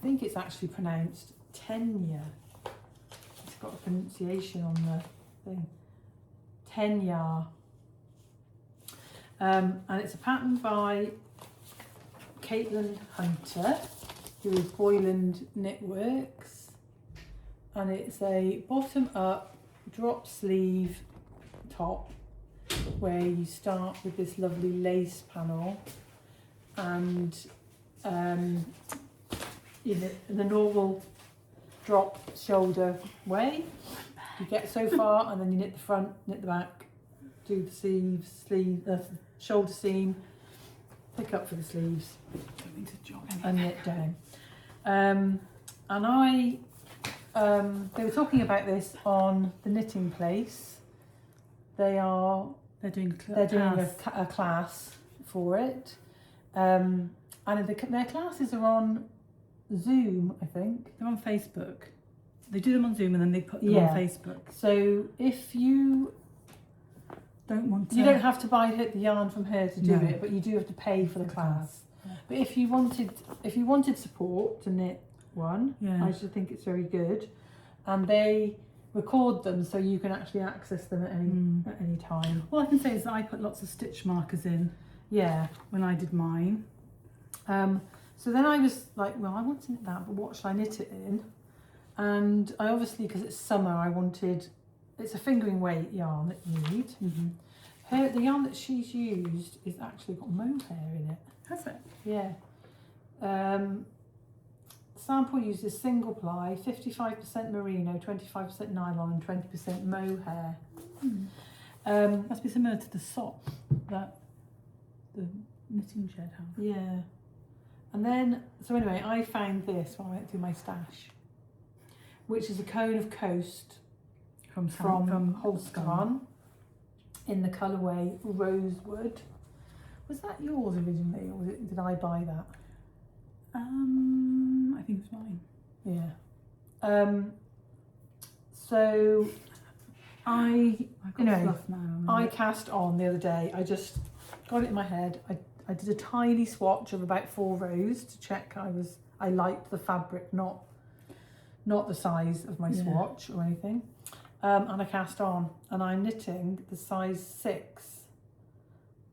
think it's actually pronounced Tenya. It's got a pronunciation on the thing. Tenya. And it's a pattern by Caitlin Hunter, who is Boyland Knitworks, and it's a bottom up drop sleeve top where you start with this lovely lace panel and in the normal drop shoulder way. You get so far and then you knit the front, knit the back, do the shoulder seam, pick up for the sleeves and knit down. And they were talking about this on the Knitting Place. They're doing a class for it, and their classes are on Zoom, I think.
They're on Facebook. They do them on Zoom and then they put them on Facebook.
So if you
don't want to,
you don't have to buy the yarn from her to do it, but you do have to pay for the class. Yeah. But if you wanted support to knit one, I should think it's very good, and they record them so you can actually access them at any time.
All I can say is that I put lots of stitch markers in.
Yeah,
when I did mine.
So then I was like, well, I want to knit that, but what should I knit it in? And I obviously, because it's summer, it's a fingering weight yarn that you need. The yarn that she's used is actually got mohair in it.
Has it?
Yeah. Sample uses single ply, 55% merino, 25% nylon and 20% mohair.
Must be similar to the sock that the knitting shed have.
Yeah. And then, so anyway, I found this when I went through my stash, which is a cone of coast from Holston in the colourway Rosewood. Was that yours originally, or did I buy that?
I think it's mine.
Yeah. So I
Fluff now.
I cast on the other day. I just got it in my head. I did a tiny swatch of about 4 rows to check I liked the fabric, not the size of my swatch or anything. And I cast on, and I'm knitting the size 6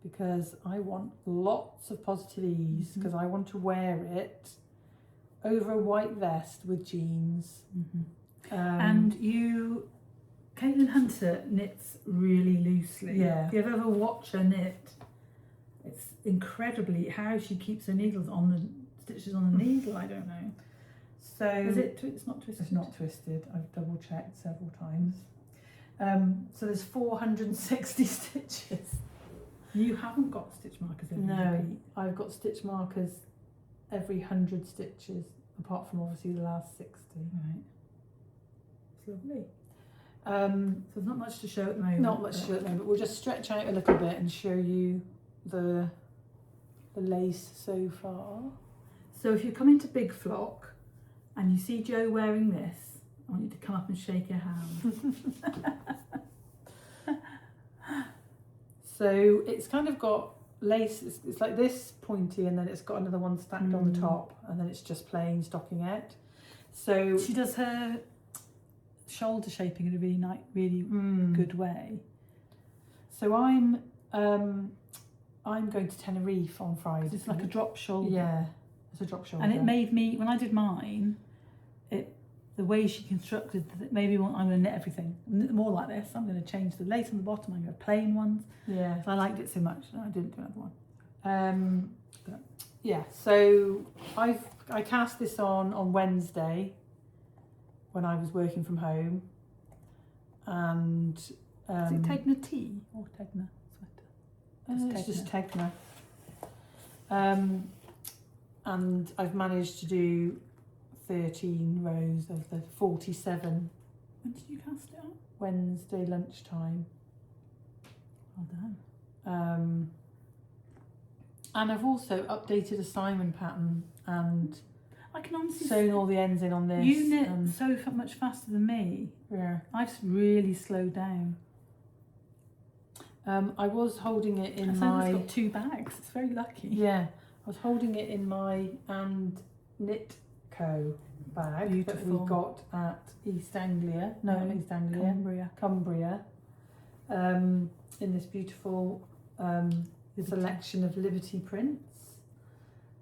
because I want lots of positive ease, because I want to wear it over a white vest with jeans.
And Caitlin Hunter knits really loosely.
Yeah.
If you ever watch her knit, it's incredibly how she keeps her needles on the stitches on the needle. I don't know.
So
It's not twisted.
It's not twisted. I've double checked several times. So there's 460 stitches.
You haven't got stitch markers every
No,
repeat.
I've got stitch markers every 100 stitches, apart from obviously the last 60.
Right. It's lovely.
So
there's not much to show at the moment.
Not much to show at the moment, but we'll just stretch out a little bit and show you the lace so far.
So if you come into Big Flock and you see Jo wearing this, I want you to come up and shake her hand.
So it's kind of got lace, it's like this pointy, and then it's got another one stacked on the top, and then it's just plain stockingette. So
she does her shoulder shaping in a really good way.
So I'm going to Tenerife on Friday.
It's like a drop shoulder.
Yeah, it's a drop shoulder.
And it made me, when I did mine, the way she constructed it made me want, I'm going to knit everything. More like this. I'm going to change the lace on the bottom. I'm going to plain ones.
Yeah.
So I liked it so much that I didn't do another one.
Yeah, so I cast this on Wednesday when I was working from home. And
is it Tegna T or Tegna sweater?
It's just Tegna. And I've managed to do 13 rows of the 47.
When did you cast it on?
Wednesday lunchtime.
Well done.
And I've also updated a Simon pattern and
I can honestly
sewn all the ends in on this.
You knit so much faster than me.
Yeah.
I've really slowed down.
I was holding it in
It's got 2 bags. It's very lucky.
Yeah, I was holding it in my And Knit Co bag that we got at East Anglia. No, not East Anglia. Cumbria. In this beautiful selection of Liberty prints.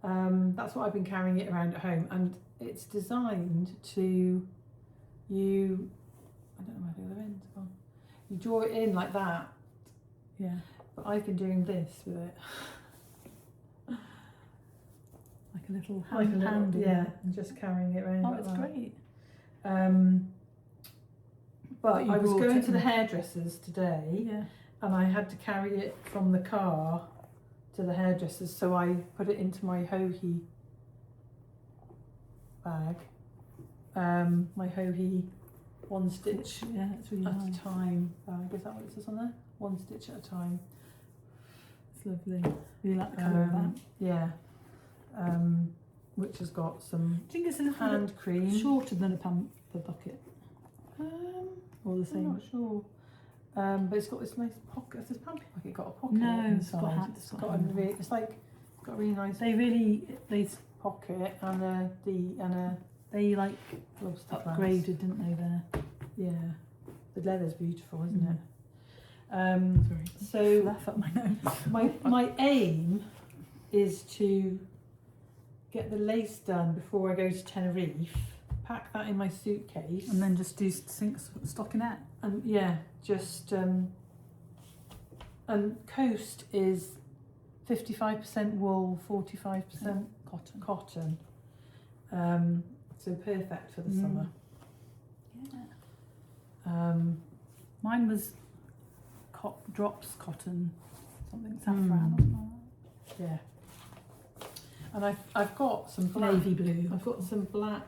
That's what I've been carrying it around at home, and it's designed to I don't know where the other end's gone. You draw it in like that.
Yeah.
But I've been doing this with it.
Like a little hand.
Yeah, and just carrying it around.
Oh,
like
it's
that.
great.
But I was going to the hairdressers today,
Yeah.
and I had to carry it from the car to the hairdressers, so I put it into my Hohi bag. My Hohi 1 stitch
It's really
at
nice.
a time bag. Is that what it says on there? 1 stitch at a time.
It's lovely. Really like the colour of that.
Yeah. Which has got some
Do you think it's a little
hand cream.
bit shorter than a pamper bucket? Or the
I'm
same?
not sure. But it's got this nice pocket. Has this pamper bucket got a pocket
No,
inside?
it's got hand.
It's got a really nice
They
pocket and
they like
lobster clasp.
upgraded, didn't they? There.
Yeah, the leather's beautiful, isn't it?
Sorry.
So
Fluff up my nose.
my aim is to get the lace done before I go to Tenerife. Pack that in my suitcase,
And then just do stockinette.
and just and coast is 55% wool, 45% cotton. So perfect for the summer.
Yeah. Mine was drops cotton, something saffron or something like
Yeah. And I've got some
that.
black.
Navy blue.
I've got some black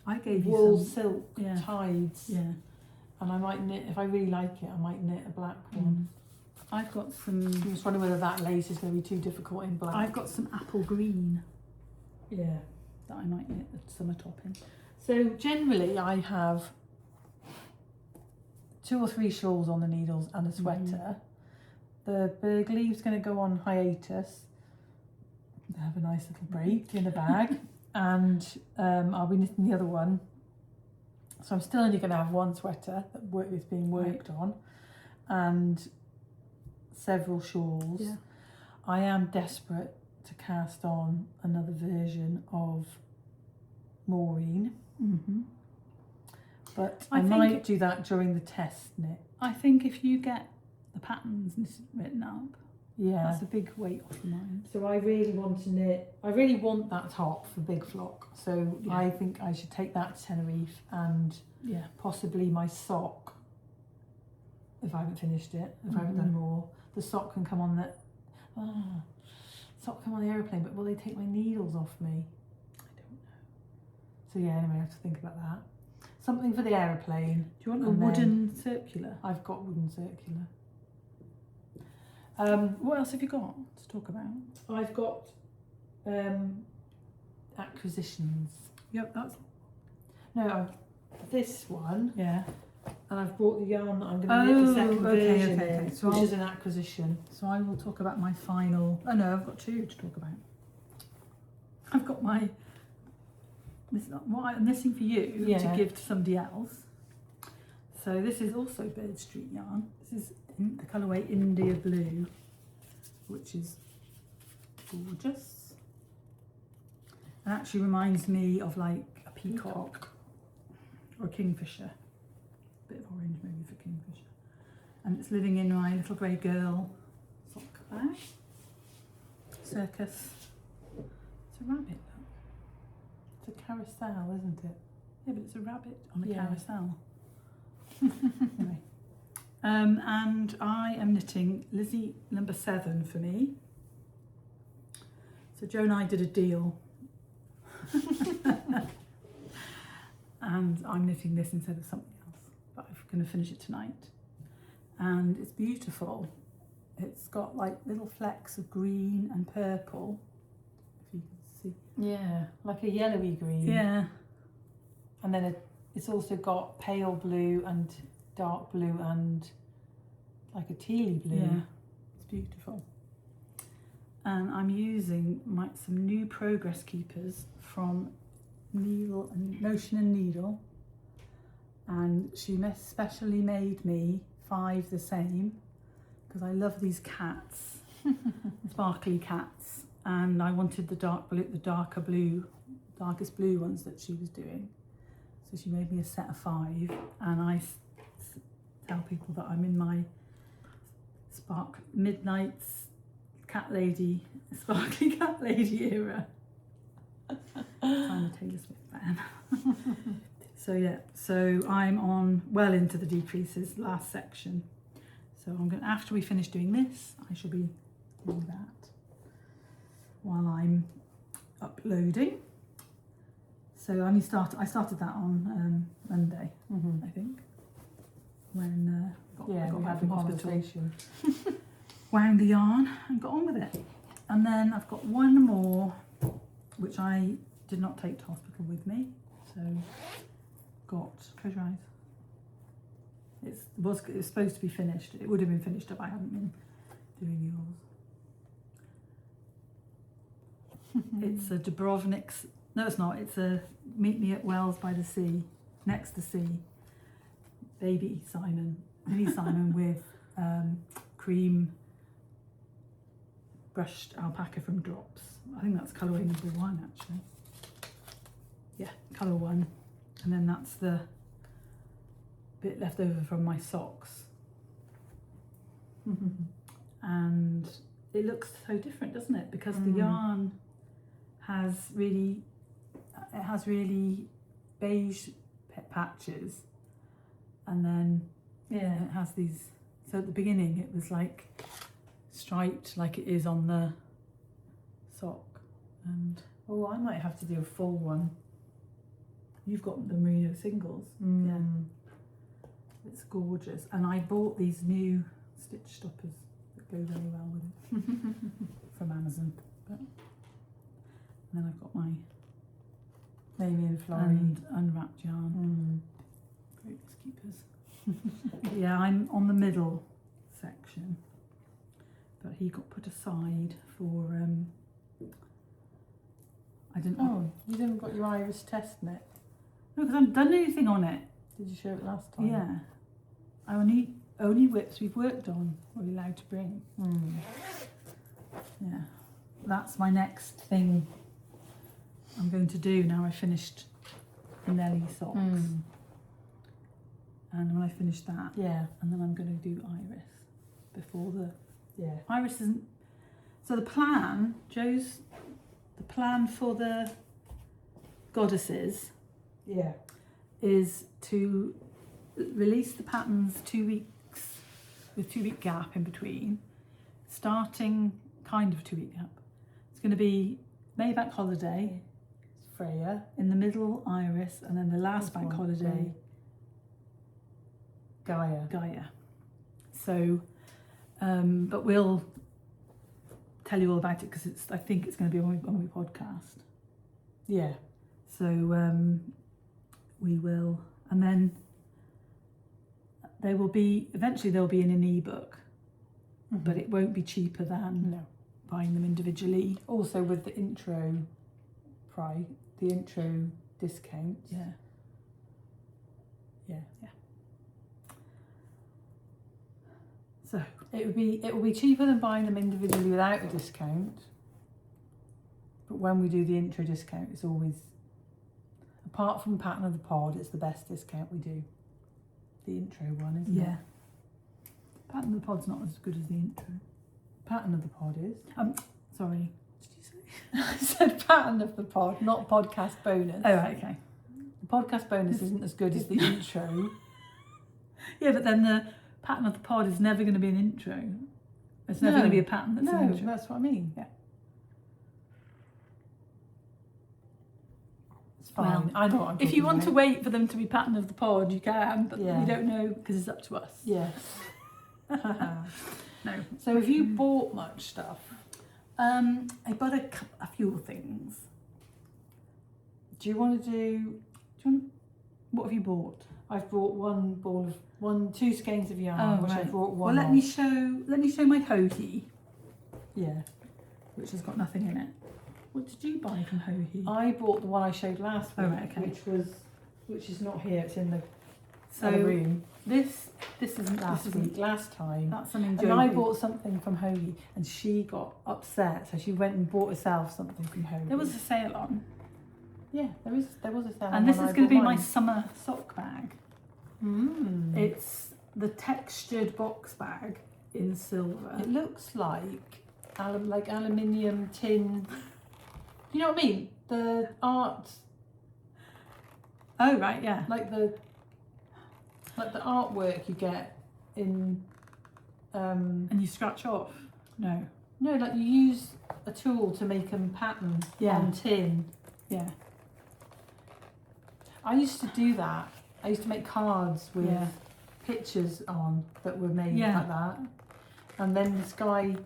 I gave you
wool
some.
silk
Yeah.
tides.
Yeah.
And I might knit, if I really like it, I might knit a black one.
I've got some.
I'm just wondering whether that lace is going to be too difficult in black.
I've got some apple green
Yeah.
that I might knit a summer top in.
So generally I have 2 or 3 shawls on the needles and a sweater. The Berg Leave's going to go on hiatus. Have a nice little break in the bag. And I'll be knitting the other one. So I'm still only going to have 1 sweater that is being worked on. And several shawls.
Yeah.
I am desperate to cast on another version of Maureen. But I might do that during the test knit.
I think if you get the patterns written up,
Yeah.
that's a big weight off your mind.
So I really want to knit, I really want that top for Big Flock. So
Yeah.
I think I should take that to Tenerife and
Yeah.
possibly my sock, if I haven't finished it, if I haven't done more. The sock can come on the, sock come on the aeroplane, but will they take my needles off me?
I don't know.
So yeah, anyway, I have to think about that. Something for the aeroplane.
Do you want a
And then-
wooden circular?
I've got wooden circular.
What else have you got to talk about?
I've got acquisitions.
Yep, that's
This one,
yeah.
and I've brought the yarn that I'm going to knit the second version in,
So
which is an acquisition.
So I will talk about my final. Oh no, I've got 2 to talk about. I've got my. This is what I'm knitting for you to give to somebody else. So this is also Birdstreet Yarn. This is in the colourway India Blue, which is gorgeous. It actually reminds me of like a peacock or a kingfisher. Bit of orange maybe for kingfisher. And it's living in my little grey girl sock bag. Circus. It's a rabbit.
It's a carousel, isn't it?
Yeah, but it's a rabbit on a
Yeah.
carousel. Anyway. And I am knitting Lizzie number 7 for me. So Joe and I did a deal. And I'm knitting this instead of something else. But I'm going to finish it tonight. And it's beautiful. It's got like little flecks of green and purple. If you can see.
Yeah, like a yellowy green.
Yeah.
And then it's also got pale blue and dark blue and like a tealy blue.
Yeah, it's beautiful. And I'm using some new progress keepers from Motion and Needle. And she specially made me 5 the same because I love these cats, sparkly cats. And I wanted the darkest blue ones that she was doing. So she made me a set of 5, and I tell people that I'm in my Midnight's cat lady, sparkly cat lady era. I'm a Taylor Swift fan. So yeah, so I'm on well into the decreases, last section. So I'm going after we finish doing this, I shall be doing that while I'm uploading. So I started that on Monday, I think, when I got back from hospital. Wound the yarn and got on with it. And then I've got one more, which I did not take to hospital with me. So close your eyes. It was supposed to be finished. It would have been finished if I hadn't been doing yours. It's a Dubrovnik's. No, it's not. It's a Meet Me at Wells by the Sea, next to sea. Baby Simon, mini Simon with cream brushed alpaca from Drops. I think that's colourway number 1 actually. Yeah, colour 1. And then that's the bit left over from my socks. And it looks so different, doesn't it? Because the yarn has really beige patches, and then it has these So at the beginning it was like striped like it is on the sock. And
oh, I might have to do a full one.
you've got the merino singles. Yeah. It's gorgeous. And I bought these new stitch stoppers that go very well with it from Amazon. But, and then I've got my
Maybe
and unwrapped yarn. Great keepers. Yeah, I'm on the middle section, but he got put aside for I didn't.
Oh, you haven't got your iris test net.
No, because I haven't done anything on it.
Did you show it last time?
Yeah, I only whips we've worked on we're allowed to bring. Yeah, that's my next thing I'm going to do now. I finished the Nellie socks, and when I finish that, and then I'm going to do iris before the iris isn't. So the plan, the plan for the goddesses, is to release the patterns 2 weeks with 2 week gap in between, starting kind of 2 week gap. It's going to be May bank holiday.
Freya.
In the middle, Iris, and then the last bank holiday, Gaia. So, but we'll tell you all about it because I think it's going to be on my podcast.
Yeah.
So we will, and then eventually they'll be in an ebook, but it won't be cheaper than buying them individually.
Also with the intro price. The intro discount.
Yeah. So
it will be cheaper than buying them individually without a discount. But when we do the intro discount, it's always, apart from Pattern of the Pod, it's the best discount we do. The intro one, isn't it?
Yeah. Pattern of the Pod's not as good as the intro.
Pattern of the Pod is.
Sorry. Did you say?
I said Pattern of the Pod, not podcast bonus.
Oh, right, okay.
The podcast bonus isn't as good as the intro.
Yeah, but then the Pattern of the Pod is never going to be an intro. It's never going to be a pattern that's an intro.
No, that's what I mean.
Yeah.
It's fine. Well, I know what I'm talking
if you want
about.
to wait for them to be Pattern of the Pod, you can, but
Yeah.
we don't know because it's up to us.
Yes.
No.
So have you bought much stuff?
I bought a few things.
Do you want to do?
What have you bought?
I've bought two skeins of yarn, which I brought one.
Well, let me show my Hohi,
Yeah.
which has got nothing in it. What did you buy from Hohi?
I bought the one I showed last week,
Oh, right, okay.
which is not here. It's in the
So
other room.
This isn't
Last time.
That's something.
And I bought something from Hohi, and she got upset, so she went and bought herself something from Hohi.
There was a sale on.
Yeah, there was a sale.
And this is going to be my summer sock bag. It's the textured box bag in silver.
It looks like aluminium tin. You know what I mean? The art.
Oh right, yeah.
Like the artwork you get in.
And you scratch off. No,
like you use a tool to make a pattern on tin.
Yeah.
I used to do that. I used to make cards with pictures on that were made like that. And then this guy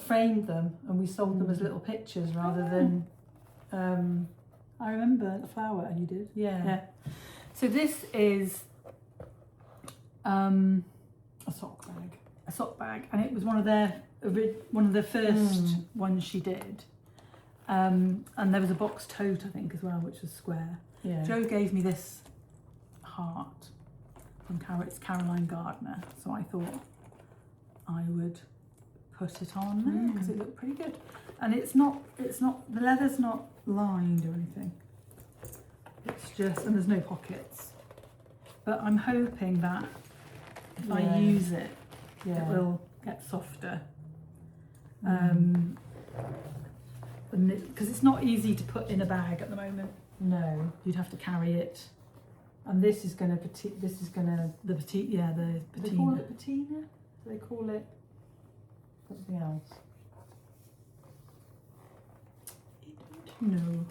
framed them, and we sold them as little pictures rather than...
I remember the flower you did.
Yeah.
So this is
A sock bag.
A sock bag, and it was one of the first ones she did. And there was a box tote, I think, as well, which was square.
Yeah.
Jo gave me this heart from Caroline Gardner, so I thought I would put it on there because it looked pretty good. And it's not the leather's not lined or anything. It's just, and there's no pockets. But I'm hoping that if I use it, it will get softer. Because it's not easy to put in a bag at the moment.
No.
You'd have to carry it
And this is gonna
the petite, yeah, the
do they
patina.
call it patina? Do they call it something else?
No.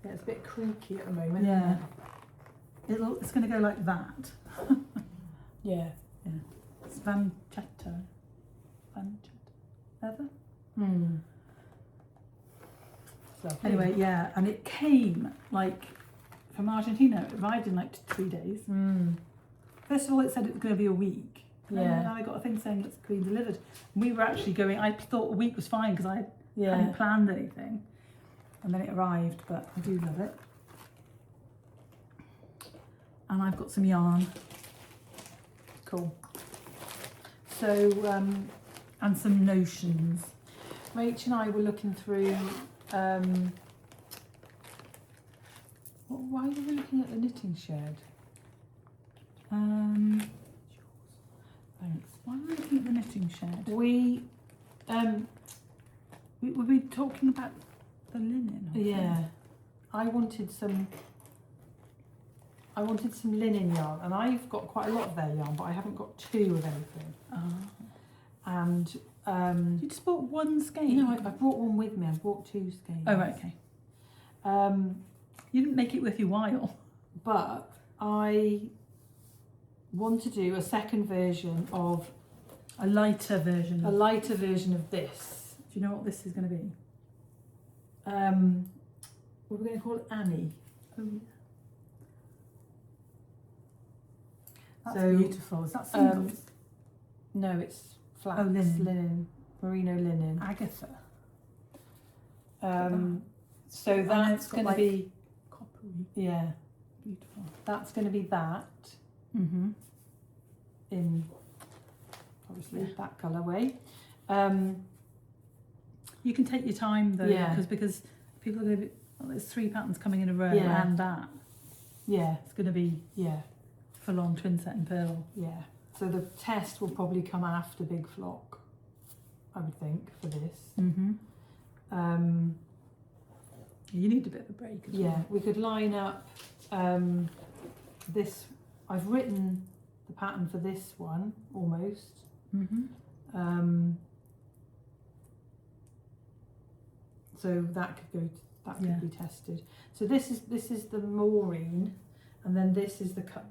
Yeah, it's a bit creaky at the moment.
Yeah. It's going to go like that.
Yeah.
Yeah. It's Vanchetta. Leather?
Hmm.
Anyway, yeah, and it came like from Argentina. It arrived in like 3 days.
Mm.
First of all, it said it was going to be a week. And
Yeah.
then I got a thing saying it's being delivered. And we were actually going, I thought a week was fine because I
Yeah.
hadn't planned anything. And then it arrived, but I do love it. And I've got some yarn.
Cool.
So, and some notions.
Rach and I were looking through. Why were we looking at the knitting shed?
Thanks. Why were we looking at the knitting shed?
We,
Were we talking about the linen? or
yeah,
something?
I wanted some linen yarn, and I've got quite a lot of their yarn, but I haven't got two of anything. And
You just bought one skein?
no, I brought one with me. I brought two skeins.
Oh, right, okay. You didn't make it worth your while.
But I want to do a second version of
A lighter version.
a lighter version of this.
Do you know what this is going to be?
What we're going to call it Annie.
Oh, that's
So,
beautiful. Is that singles?
No, it's flax,
Oh, linen.
linen, merino linen.
Agatha.
So
And it's
that's
got,
going to
like,
be,
Coppery.
yeah,
Beautiful.
that's going to be that
Mm-hmm.
in obviously that colourway.
You can take your time though,
Yeah.
because people are going to be, well, there's 3 patterns coming in a row
Yeah.
and that.
Yeah,
It's going to be
yeah,
full on twinset and purl.
yeah. So the test will probably come after Big Flock, I would think, for this.
Mm-hmm. You need a bit of a break as
Yeah,
well.
we could line up this. I've written the pattern for this one almost.
Mm-hmm.
So that could go. That could
Yeah.
be tested. So this is the Maureen, and then this is the cut.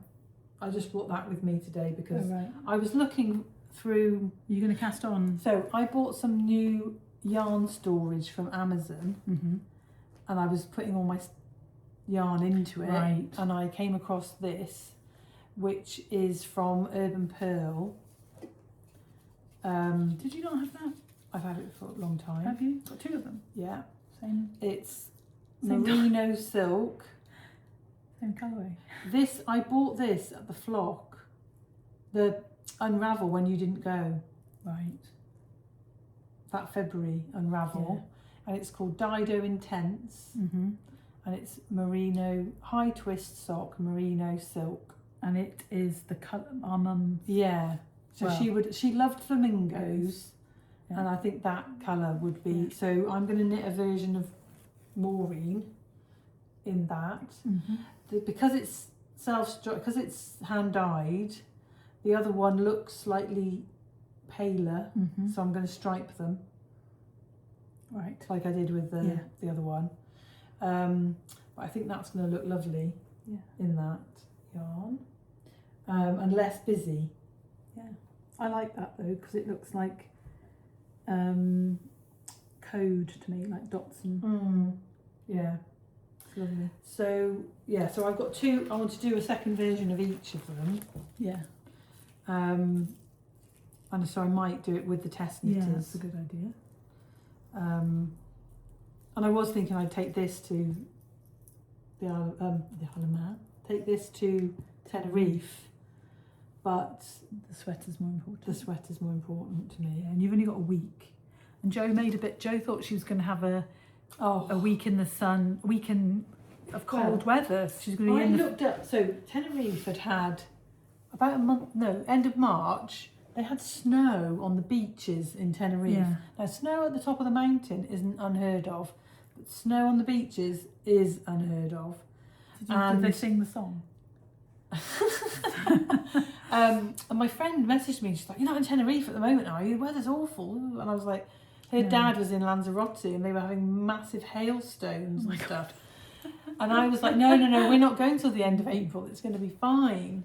I just brought that with me today because
Oh, right.
I was looking through.
You're going to cast on.
So I bought some new yarn storage from Amazon,
Mm-hmm.
and I was putting all my yarn into it,
Right.
and I came across this, which is from Urban Purl.
Did you not have that?
I've had it for a long time.
Have you? Got 2 of them.
Yeah,
Same
it's
Same
merino silk.
colourway.
This, I bought this at the Flock, the Unravel when you didn't go,
Right.
that February Unravel, and it's called Dido Intense,
Mm-hmm.
and it's merino, high twist sock, merino silk.
And it is the colour, our mum.
Yeah, so
Well,
she loved flamingos,
Yeah.
and I think that colour would be,
Yeah.
so I'm going to knit a version of Maureen in that.
Mm-hmm.
Because it's because it's hand dyed, the other one looks slightly paler,
Mm-hmm.
so I'm going to stripe them
Right.
like I did with
Yeah.
the other one. But I think that's going to look lovely
Yeah.
in that yarn, and less busy.
Yeah. I like that though because it looks like code to me, like dots and.
Yeah.
It's lovely.
So yeah, so I've got 2. I want to do a second version of each of them,
Yeah.
and so I might do it with the test
Yeah,
knitters.
that's a good idea.
And I was thinking I'd take this to the Almond, take this to Tenerife, but
The sweater's more important.
the sweater's more important to me.
Yeah, and you've only got a week. And Jo thought she was going to have a week in the sun, a week of cold weather. She's going to be
I
in
looked up, so Tenerife had about a month, no, end of March, they had snow on the beaches in Tenerife.
Yeah.
Now, snow at the top of the mountain isn't unheard of, but snow on the beaches is unheard of.
Did they
and-
sing the song?
And my friend messaged me, she's like, "You're not in Tenerife at the moment, are you? The weather's awful." And I was like, her dad was in Lanzarote and they were having massive hailstones and stuff. And I was like, no, we're not going till the end of April. It's going to be fine.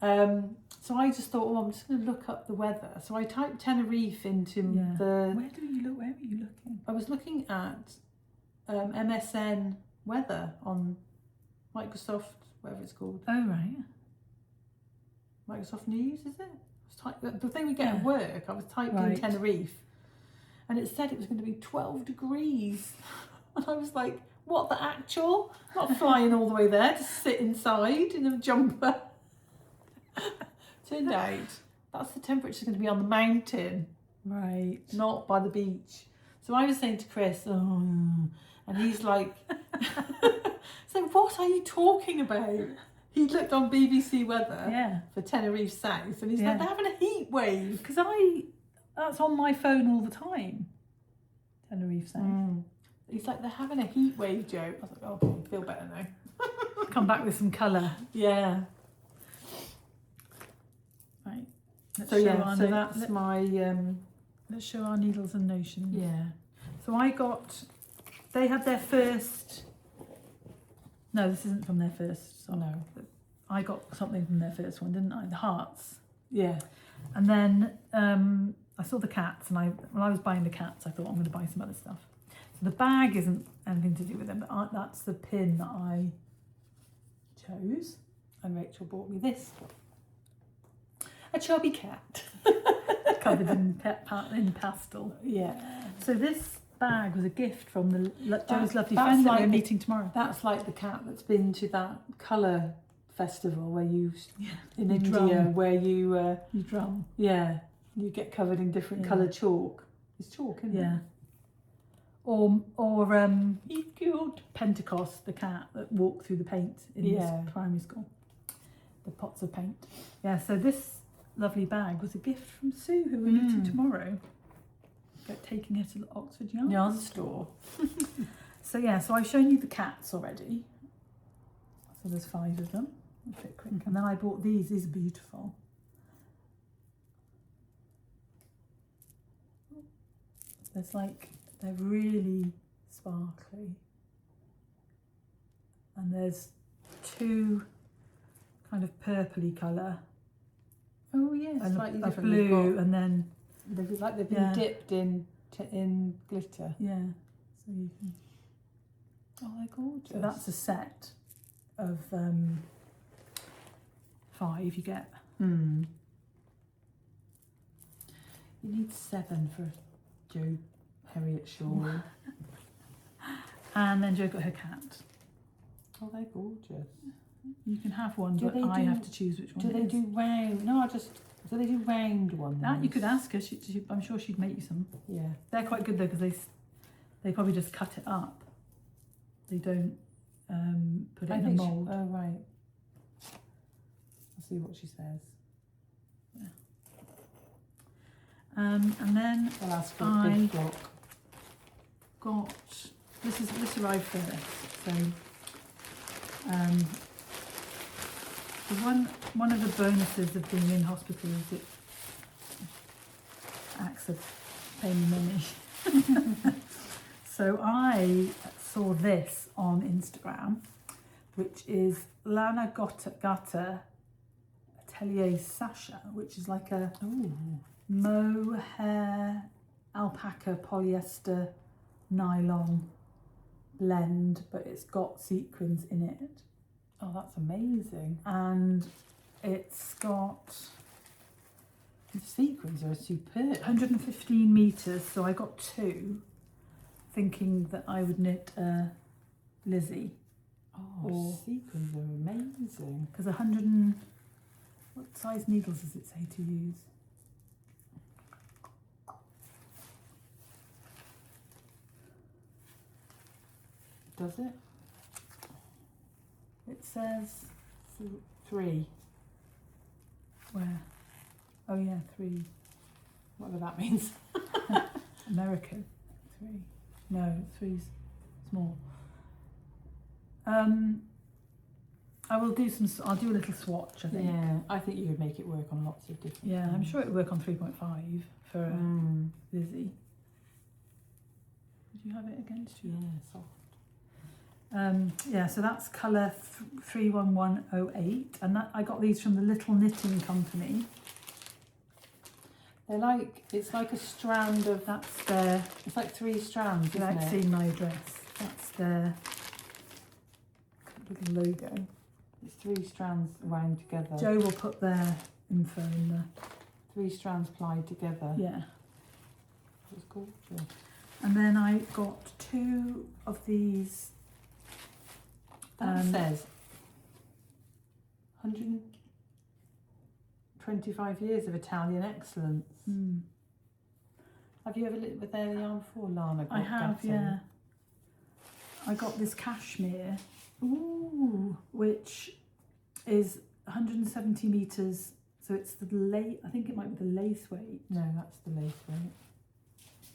So I just thought, I'm just going to look up the weather. So I typed Tenerife into the...
Where were you looking?
I was looking at MSN weather on Microsoft, whatever it's called.
Oh, right.
Microsoft News, is it? The thing we get at work, I was typing Tenerife. And it said it was going to be 12 degrees. And I was like, what, the actual? Not flying all the way there to sit inside in a jumper. Turned out that's the temperature going to be on the mountain.
Right.
Not by the beach. So I was saying to Chris, and he's like, so what are you talking about? He looked on BBC Weather for Tenerife South and he's like, they're having a heat wave.
Because that's on my phone all the time. Tenerife South.
He's like, they're having a heat wave, Joe. I was like, oh, I feel better now.
Come back with some colour.
Yeah.
Right.
So that's my...
let's show our needles and notions.
Yeah.
So they had their first... No, this isn't from their first song.
No.
I got something from their first one, didn't I? The hearts.
Yeah.
And then I saw the cats, and when I was buying the cats, I thought I'm going to buy some other stuff. So the bag isn't anything to do with them, but that's the pin that I chose. And Rachel bought me this. A chubby cat. Covered in pastel.
Yeah.
So this bag was a gift from Joe's lovely
that's
friend that
like
we're meeting tomorrow.
That's like the cat that's been to that colour festival where in
you
India
drum.
where you
drum.
Yeah, you get covered in different coloured chalk. It's chalk, isn't it?
Yeah. Or he's called Pentecost, the cat that walked through the paint in this primary school. The pots of paint. Yeah. So this lovely bag was a gift from Sue, who we're meeting tomorrow. Taking her to the Oxford Yarn
store.
So I've shown you the cats already. So there's 5 of them. I'll fit quick. And then I bought these. These are beautiful. They're really sparkly. And there's 2 kind of purpley colour.
Oh yes,
and
slightly
a
different.
blue, and then
they've been dipped in glitter.
Yeah. So you can.
Oh, they're gorgeous.
So that's a set of 5 you get.
You need 7 for Joe Harriet shawl.
And then Jo got her cat.
Oh, they're gorgeous.
You can have one, but I have to choose which one.
Do they do round? No, do they do round ones?
That you could ask her. I'm sure she'd make you some.
Yeah.
They're quite good though, because they probably just cut it up. They don't put it in a mould.
Oh right. I'll see what she says.
Yeah. And then
I'll ask for a big block.
Got this arrived first. So one of the bonuses of being in hospital is it acts of paying money. So I saw this on Instagram, which is Lana Gata Atelier Sasha, which is like a mohair, alpaca, polyester, nylon blend, but it's got sequins in it.
Oh, that's amazing.
And it's got...
The sequins are superb.
115 metres, so I got 2, thinking that I would knit a Lizzie.
Oh, sequins are amazing.
Because what size needles does it say to use?
Does it?
It says
3.
where? Oh yeah, 3.
Whatever that means.
American. 3. No, 3's small. I will do some. I'll do a little swatch. I think.
Yeah, I think you could make it work on lots of different.
Yeah, I'm
things.
sure it would work on 3.5 for Lizzie. Did you have it against you?
Yeah, soft.
Yeah, so that's colour 31108, and that I got these from the Little Knitting Company.
They're like, it's like a strand of,
That's their,
it's like 3 strands, isn't
without
it?
seeing my address, that's their little logo.
It's 3 strands wound together.
Jo will put their info in there.
3 strands plied together.
Yeah.
It's gorgeous.
And then I got 2 of these.
That says 125 years of Italian excellence. Have you ever lived with their yarn before, Lana?
I have, yeah. I got this cashmere, which is 170 metres, so it's the lace, I think it might be the lace weight.
No, that's the lace weight.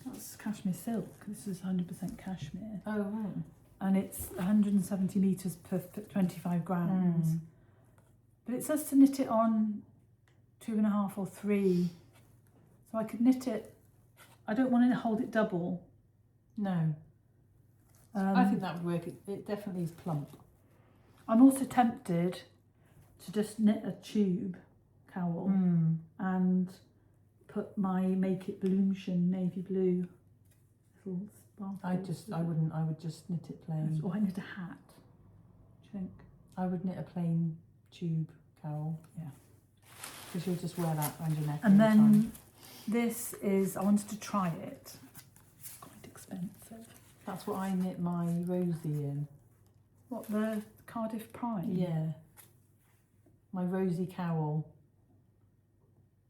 That's cashmere silk, this is 100% cashmere.
Oh, right.
And it's 170 metres per 25 grams. But it says to knit it on 2.5 or 3. So I could knit it, I don't want to hold it double.
No. I think that would work. It definitely is plump.
I'm also tempted to just knit a tube cowl and put my Make It Bloomshin navy blue little sparkles.
I wouldn't, I would just knit it plain.
Or I knit a hat. Do you think?
I would knit a plain tube cowl.
Yeah.
Because you'll just wear that around your neck.
And
all the
then
time.
this is, I wanted to try it. It's quite expensive.
That's what I knit my Rosie in.
What, the Cardiff Prime?
Yeah. My Rosie cowl.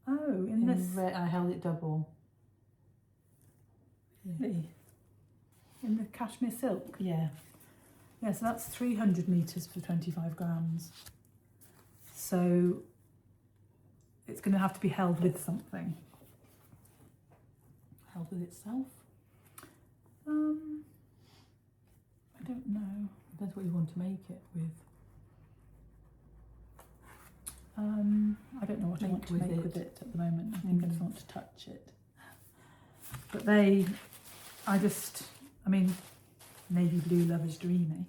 Oh, in this.
Red, I held it double.
Really? In the cashmere silk?
Yeah.
Yeah, so that's 300 metres for 25 grams. So it's going to have to be held with something.
Held with itself?
I don't know.
Depends what you want to make it with.
I don't know what I want to make with it at the moment. I think I just want to touch it. But I mean, navy blue lover's dream,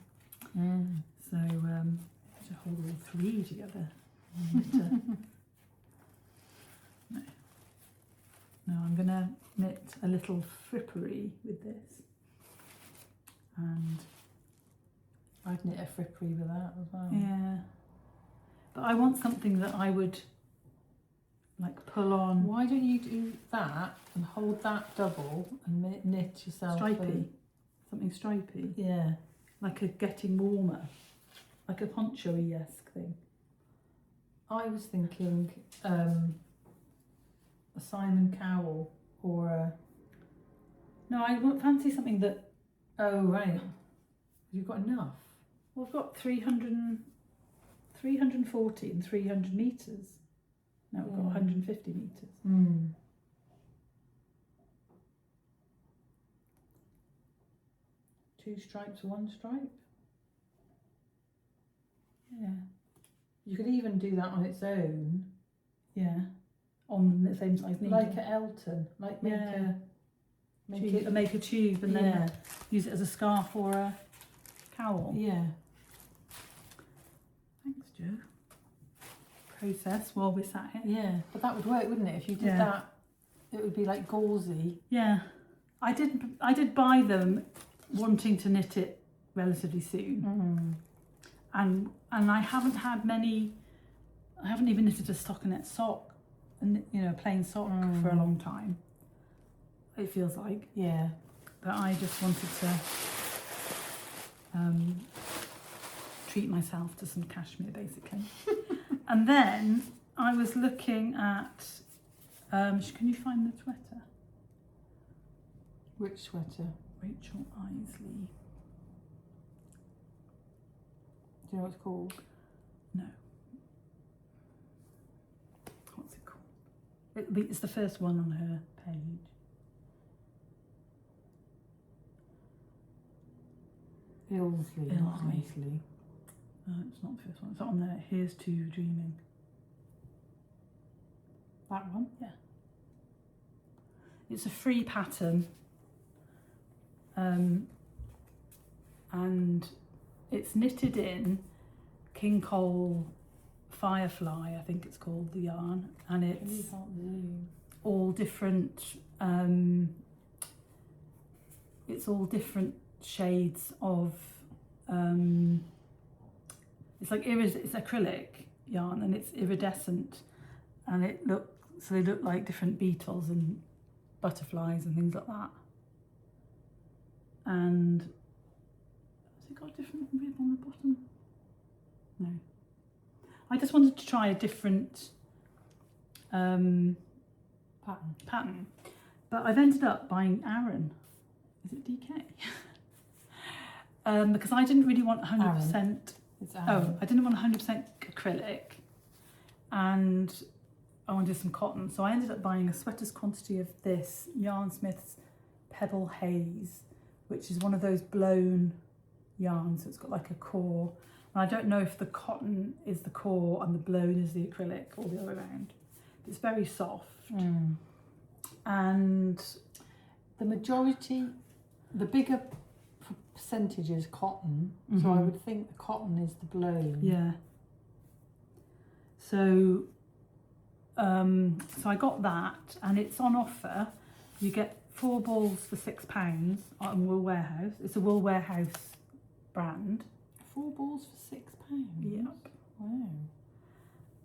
eh? So to hold all 3 together. No, I'm going to knit a little frippery with this. And
I'd knit a frippery with that as well.
yeah. But I want something that I would like pull on.
Why don't you do that and hold that double and knit yourself
Stripy. Something stripy.
Yeah.
Like a getting warmer. Like a poncho-y-esque thing.
I was thinking a Simon Cowell or a...
No, I would fancy something that...
Oh, right. You've got enough.
Well, I've got 340 and 300 metres. Now we've got 150 metres.
2 stripes, 1 stripe.
Yeah.
You could even do that on its own.
Yeah. On the same size needle.
Like at Elton. Like make
Yeah.
make
a tube and then use it as a scarf or a cowl.
Yeah.
Thanks, Jo. Process while we're sat here.
Yeah. But that would work, wouldn't it? If you did that, it would be like gauzy.
Yeah. I did buy them wanting to knit it relatively soon. And I haven't had many, I haven't even knitted a stockinette sock, and a plain sock for a long time. It feels like.
Yeah.
But I just wanted to treat myself to some cashmere, basically. And then I was looking at, can you find the sweater?
Which sweater?
Rachel Isley.
Do you know what it's called?
No. What's it called? It's the first one on her page.
Ilsley.
Ilsley. It's not the first one. It's on there. Here's to dreaming.
That one?
Yeah. It's a free pattern. And it's knitted in King Cole Firefly, I think it's called, the yarn, and it's all different. It's all different shades of. It's like it's acrylic yarn, and it's iridescent, and they look like different beetles and butterflies and things like that. And has it got a different rib on the bottom? No. I just wanted to try a different pattern, but I've ended up buying Aran. Is it DK? Because I didn't really want 100%.
It's Aran.
I didn't want 100% acrylic, and I wanted some cotton, so I ended up buying a sweater's quantity of this Yarnsmith's Pebble Haze, which is one of those blown yarns. So it's got like a core, and I don't know if the cotton is the core and the blown is the acrylic or the other way around. It's very soft, and
the majority, the bigger percentage is cotton, so I would think the cotton is the blown.
Yeah. So I got that, and it's on offer. You get 4 balls for £6 on Wool Warehouse. It's a Wool Warehouse brand.
4 balls for £6?
Yep.
Wow.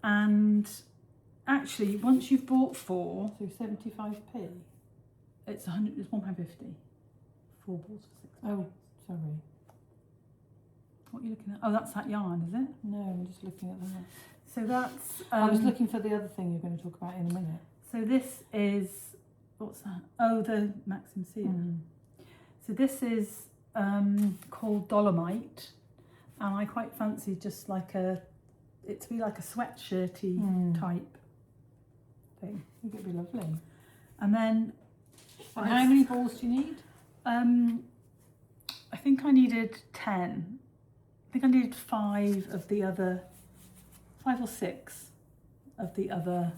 And actually, once you've bought 4,
so 75p.
It's £1.50. 4 balls for £6.
Oh, sorry.
What are you looking at? Oh, that's that yarn, is it?
No, I'm just looking at that.
So that's.
I was looking for the other thing you're going to talk about in a minute.
So this is, what's that? Oh, the Maxim Seal. So this is called Dolomite, and I quite fancy just like it to be like a sweatshirty type thing.
I think it'd be lovely.
And then.
And how many balls do you need?
I think I needed 10. I think I needed 5 of the other. 5 or 6 of the other.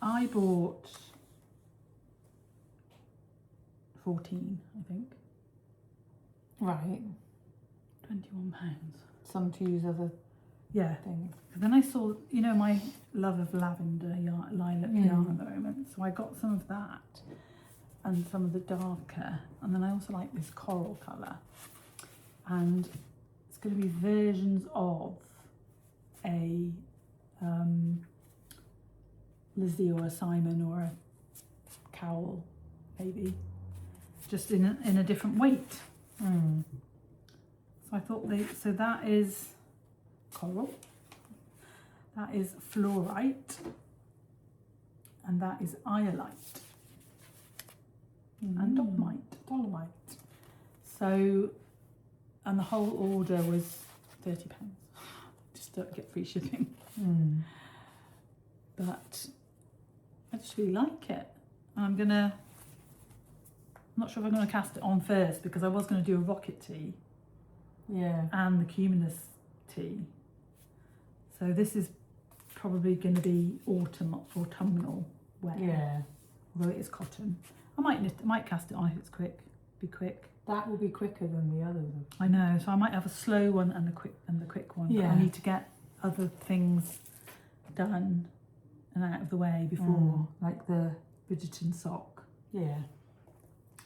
I bought 14, I think.
Right.
£21.
Some to use other things.
And then I saw, you know, my love of lavender yarn, lilac yarn at the moment. So I got some of that and some of the darker. And then I also like this coral colour. And it's going to be versions of a Lizzie or a Simon or a Cowl, maybe, just in a different weight. So I thought so that is coral, that is fluorite, and that is iolite, and dolomite. So. And the whole order was £30, just to get free shipping. But I just really like it. I'm not sure if I'm gonna cast it on first, because I was gonna do a rocket tee.
Yeah.
And the cumulus tee. So this is probably gonna be autumnal wear.
Yeah.
Although it is cotton. I might cast it on if it's quick. Be quick.
That will be quicker than the others.
I know, so I might have a slow one and the quick one.
Yeah.
But I need to get other things done and out of the way before, like the Bridgerton sock.
Yeah.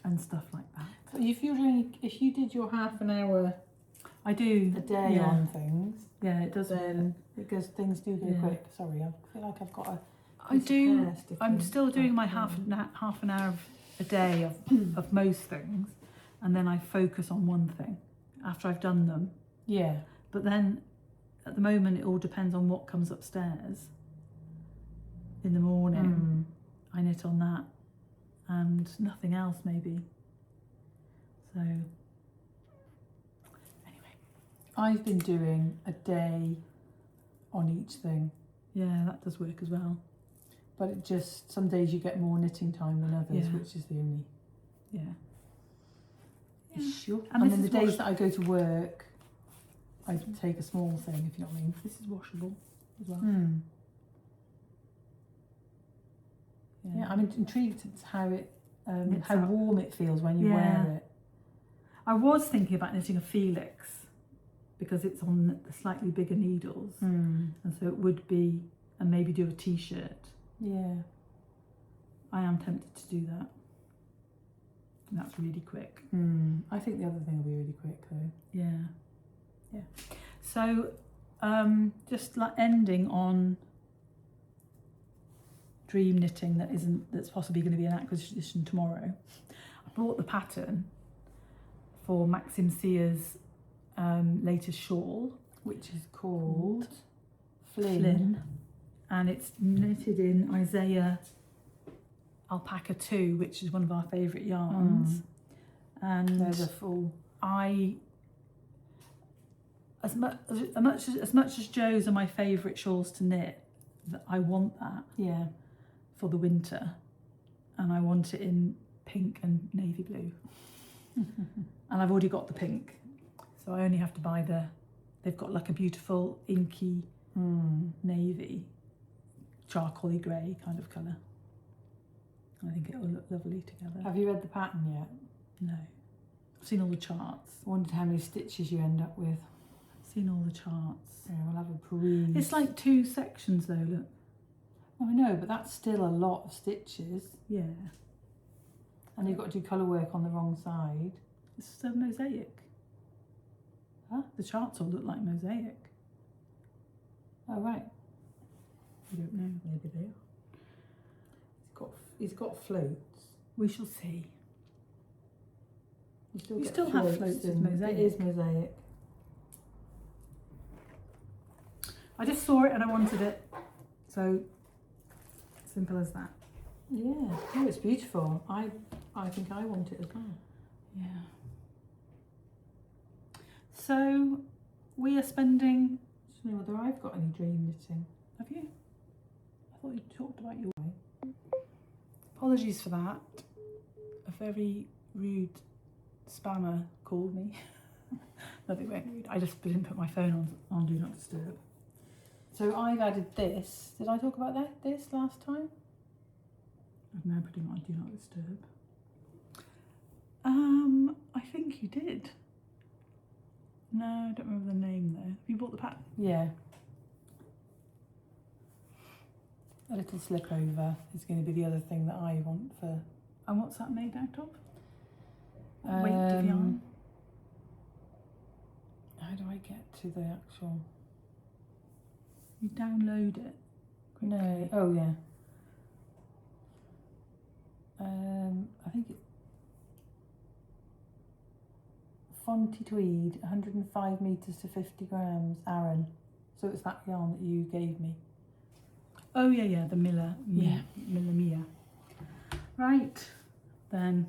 And stuff like that.
So if you did your half an hour,
I do
a day on things.
Yeah, it does.
Then because things do go quick. Sorry, I feel like I've got a.
I'm still doing my half an hour a day of most things. And then I focus on one thing after I've done them.
Yeah.
But then at the moment it all depends on what comes upstairs in the morning. I knit on that and nothing else maybe. So anyway.
I've been doing a day on each thing.
Yeah, that does work as well.
But it just, some days you get more knitting time than others, which is the only... Yeah. Sure.
And
And
this
then the
is
days that I go to work, I take a small thing, if you know what I mean.
This is washable as well.
Yeah, I'm intrigued at how
Knits
how
up.
warm it feels when you wear it.
I was thinking about knitting a Felix because it's on the slightly bigger needles, and so it would be, and maybe do a t-shirt.
Yeah.
I am tempted to do that. And that's really quick.
I think the other thing will be really quick though.
Yeah. So, just like ending on dream knitting that's possibly going to be an acquisition tomorrow. I bought the pattern for Maxim Sear's latest shawl,
which is called Flynn.
And it's knitted in Isaiah Alpaca 2, which is one of our favourite yarns. And
there's a full.
As much as Joe's are my favourite shawls to knit, that I want that for the winter, and I want it in pink and navy blue. And I've already got the pink, so I only have to buy they've got like a beautiful inky navy, charcoaly grey kind of colour. I think it'll look lovely together.
Have you read the pattern yet?
No. I've seen all the charts.
I wondered how many stitches you end up with.
I've seen all the charts.
Yeah, we'll have a peruse.
It's like 2 sections though, look.
Oh, I know, but that's still a lot of stitches.
Yeah.
And you've got to do colour work on the wrong side.
It's a mosaic.
Huh?
The charts all look like mosaic.
Oh, right.
I don't know, maybe they are.
He's got floats.
We shall see.
You
still have floats as mosaic.
It is mosaic.
I just saw it and I wanted it. So, simple as that.
Yeah. Oh, it's beautiful. I think I want it as well.
Yeah. So, we are spending...
I don't know whether I've got any dream knitting.
Have you? I thought you talked about your... Apologies for that. A very rude spammer called me. Nothing very rude. I just didn't put my phone on Do Not Disturb.
So I've added this. Did I talk about this last time?
I've now put it on Do Not Disturb. I think you did. No, I don't remember the name though. Have you bought the pattern?
Yeah. A little slip over is going to be the other thing that I want for.
And what's that made out of? Weight of yarn.
How do I get to the actual?
You download it. Quickly.
No. Oh yeah. I think Fonty Tweed, 105 metres to 50 grams, Aaron. So it's that yarn that you gave me.
Oh yeah, the Miller.
Yeah.
Miller Mia. Right, then.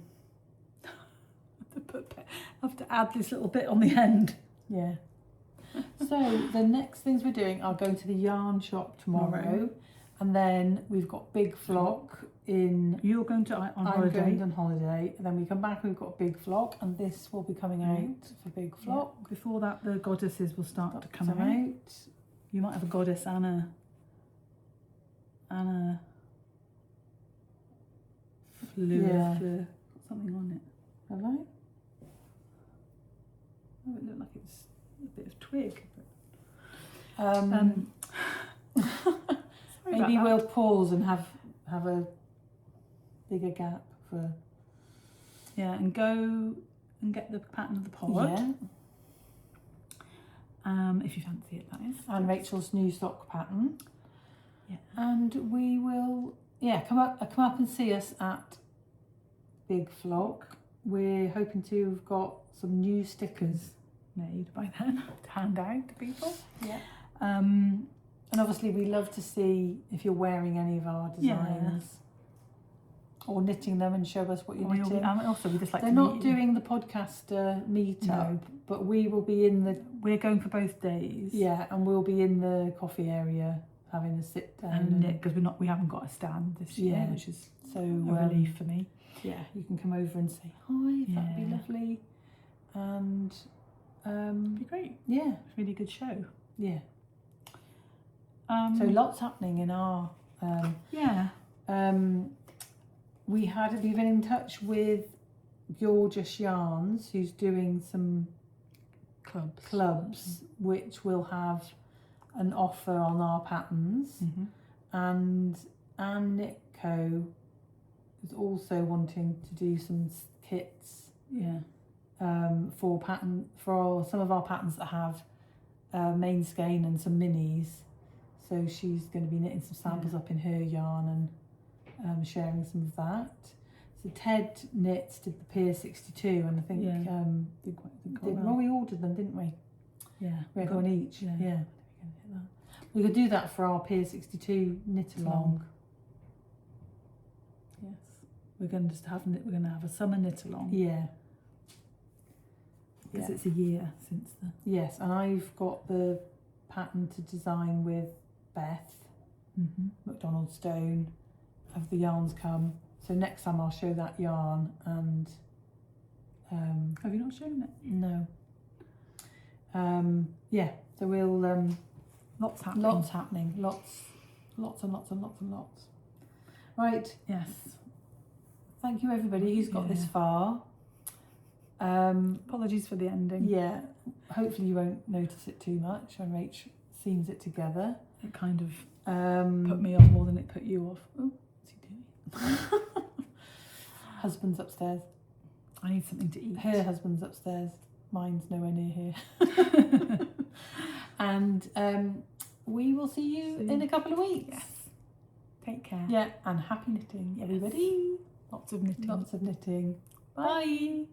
I have to add this little bit on the end.
Yeah. So the next things we're doing are going to the yarn shop tomorrow, and then we've got Big Flock in.
You're going to on holiday.
I'm going on holiday, and then we come back. We've got Big Flock, and this will be coming out for Big Flock.
Yeah. Before that, the goddesses will start to come out. You might have a goddess and a fleur, something on it.
Have I?
Oh, it looked like it's a bit of twig.
Maybe we'll pause and have a bigger gap for.
Yeah, and go and get the pattern of the pod.
Yeah.
If you fancy it, that is.
And Rachel's new sock pattern.
Yeah.
And we will, come up and see us at Big Flock. We're hoping to have got some new stickers
made by then to hand out to people.
Yeah. And obviously we love to see if you're wearing any of our designs or knitting them and show us what you're knitting.
And also we just like
They're not doing the podcaster meetup, but we will be in the.
We're going for both days.
Yeah, and we'll be in the coffee area having a sit down
and knit because we haven't got a stand this year, which is
so
a relief for me.
Yeah, you can come over and say hi. That'd be lovely. and
It'd be great.
yeah,
Really good show.
yeah. So lots happening in our
yeah.
we've been in touch with Gorgeous Yarns, who's doing some clubs which will have an offer on our patterns, and Anne Nitco is also wanting to do some kits for some of our patterns that have main skein and some minis. So she's going to be knitting some samples up in her yarn and sharing some of that. So Ted Knits did the Pier 62, and I think we ordered them, didn't we?
Yeah,
we had one each.
Yeah.
We could do that for our Pier 62 knit along.
Yes, we're going to have a summer knit along.
Yeah,
because it's a year since the.
Yes, and I've got the pattern to design with Beth McDonald Stone. Have the yarns come? So next time I'll show that yarn and.
Have you not shown it?
No. Yeah, so we'll
lots happening.
Lots and lots. Right.
Yes.
Thank you everybody who's got this far.
Apologies for the ending.
Yeah. Hopefully you won't notice it too much when Rach seams it together.
It kind of put me off more than it put you off. Oh, what's he doing?
Husband's upstairs.
I need something to eat.
Her husband's upstairs. Mine's nowhere near here. And we will see you in a couple of weeks.
Yes. Take care.
Yeah, and happy knitting, everybody.
Lots of knitting.
Lots of knitting. Bye.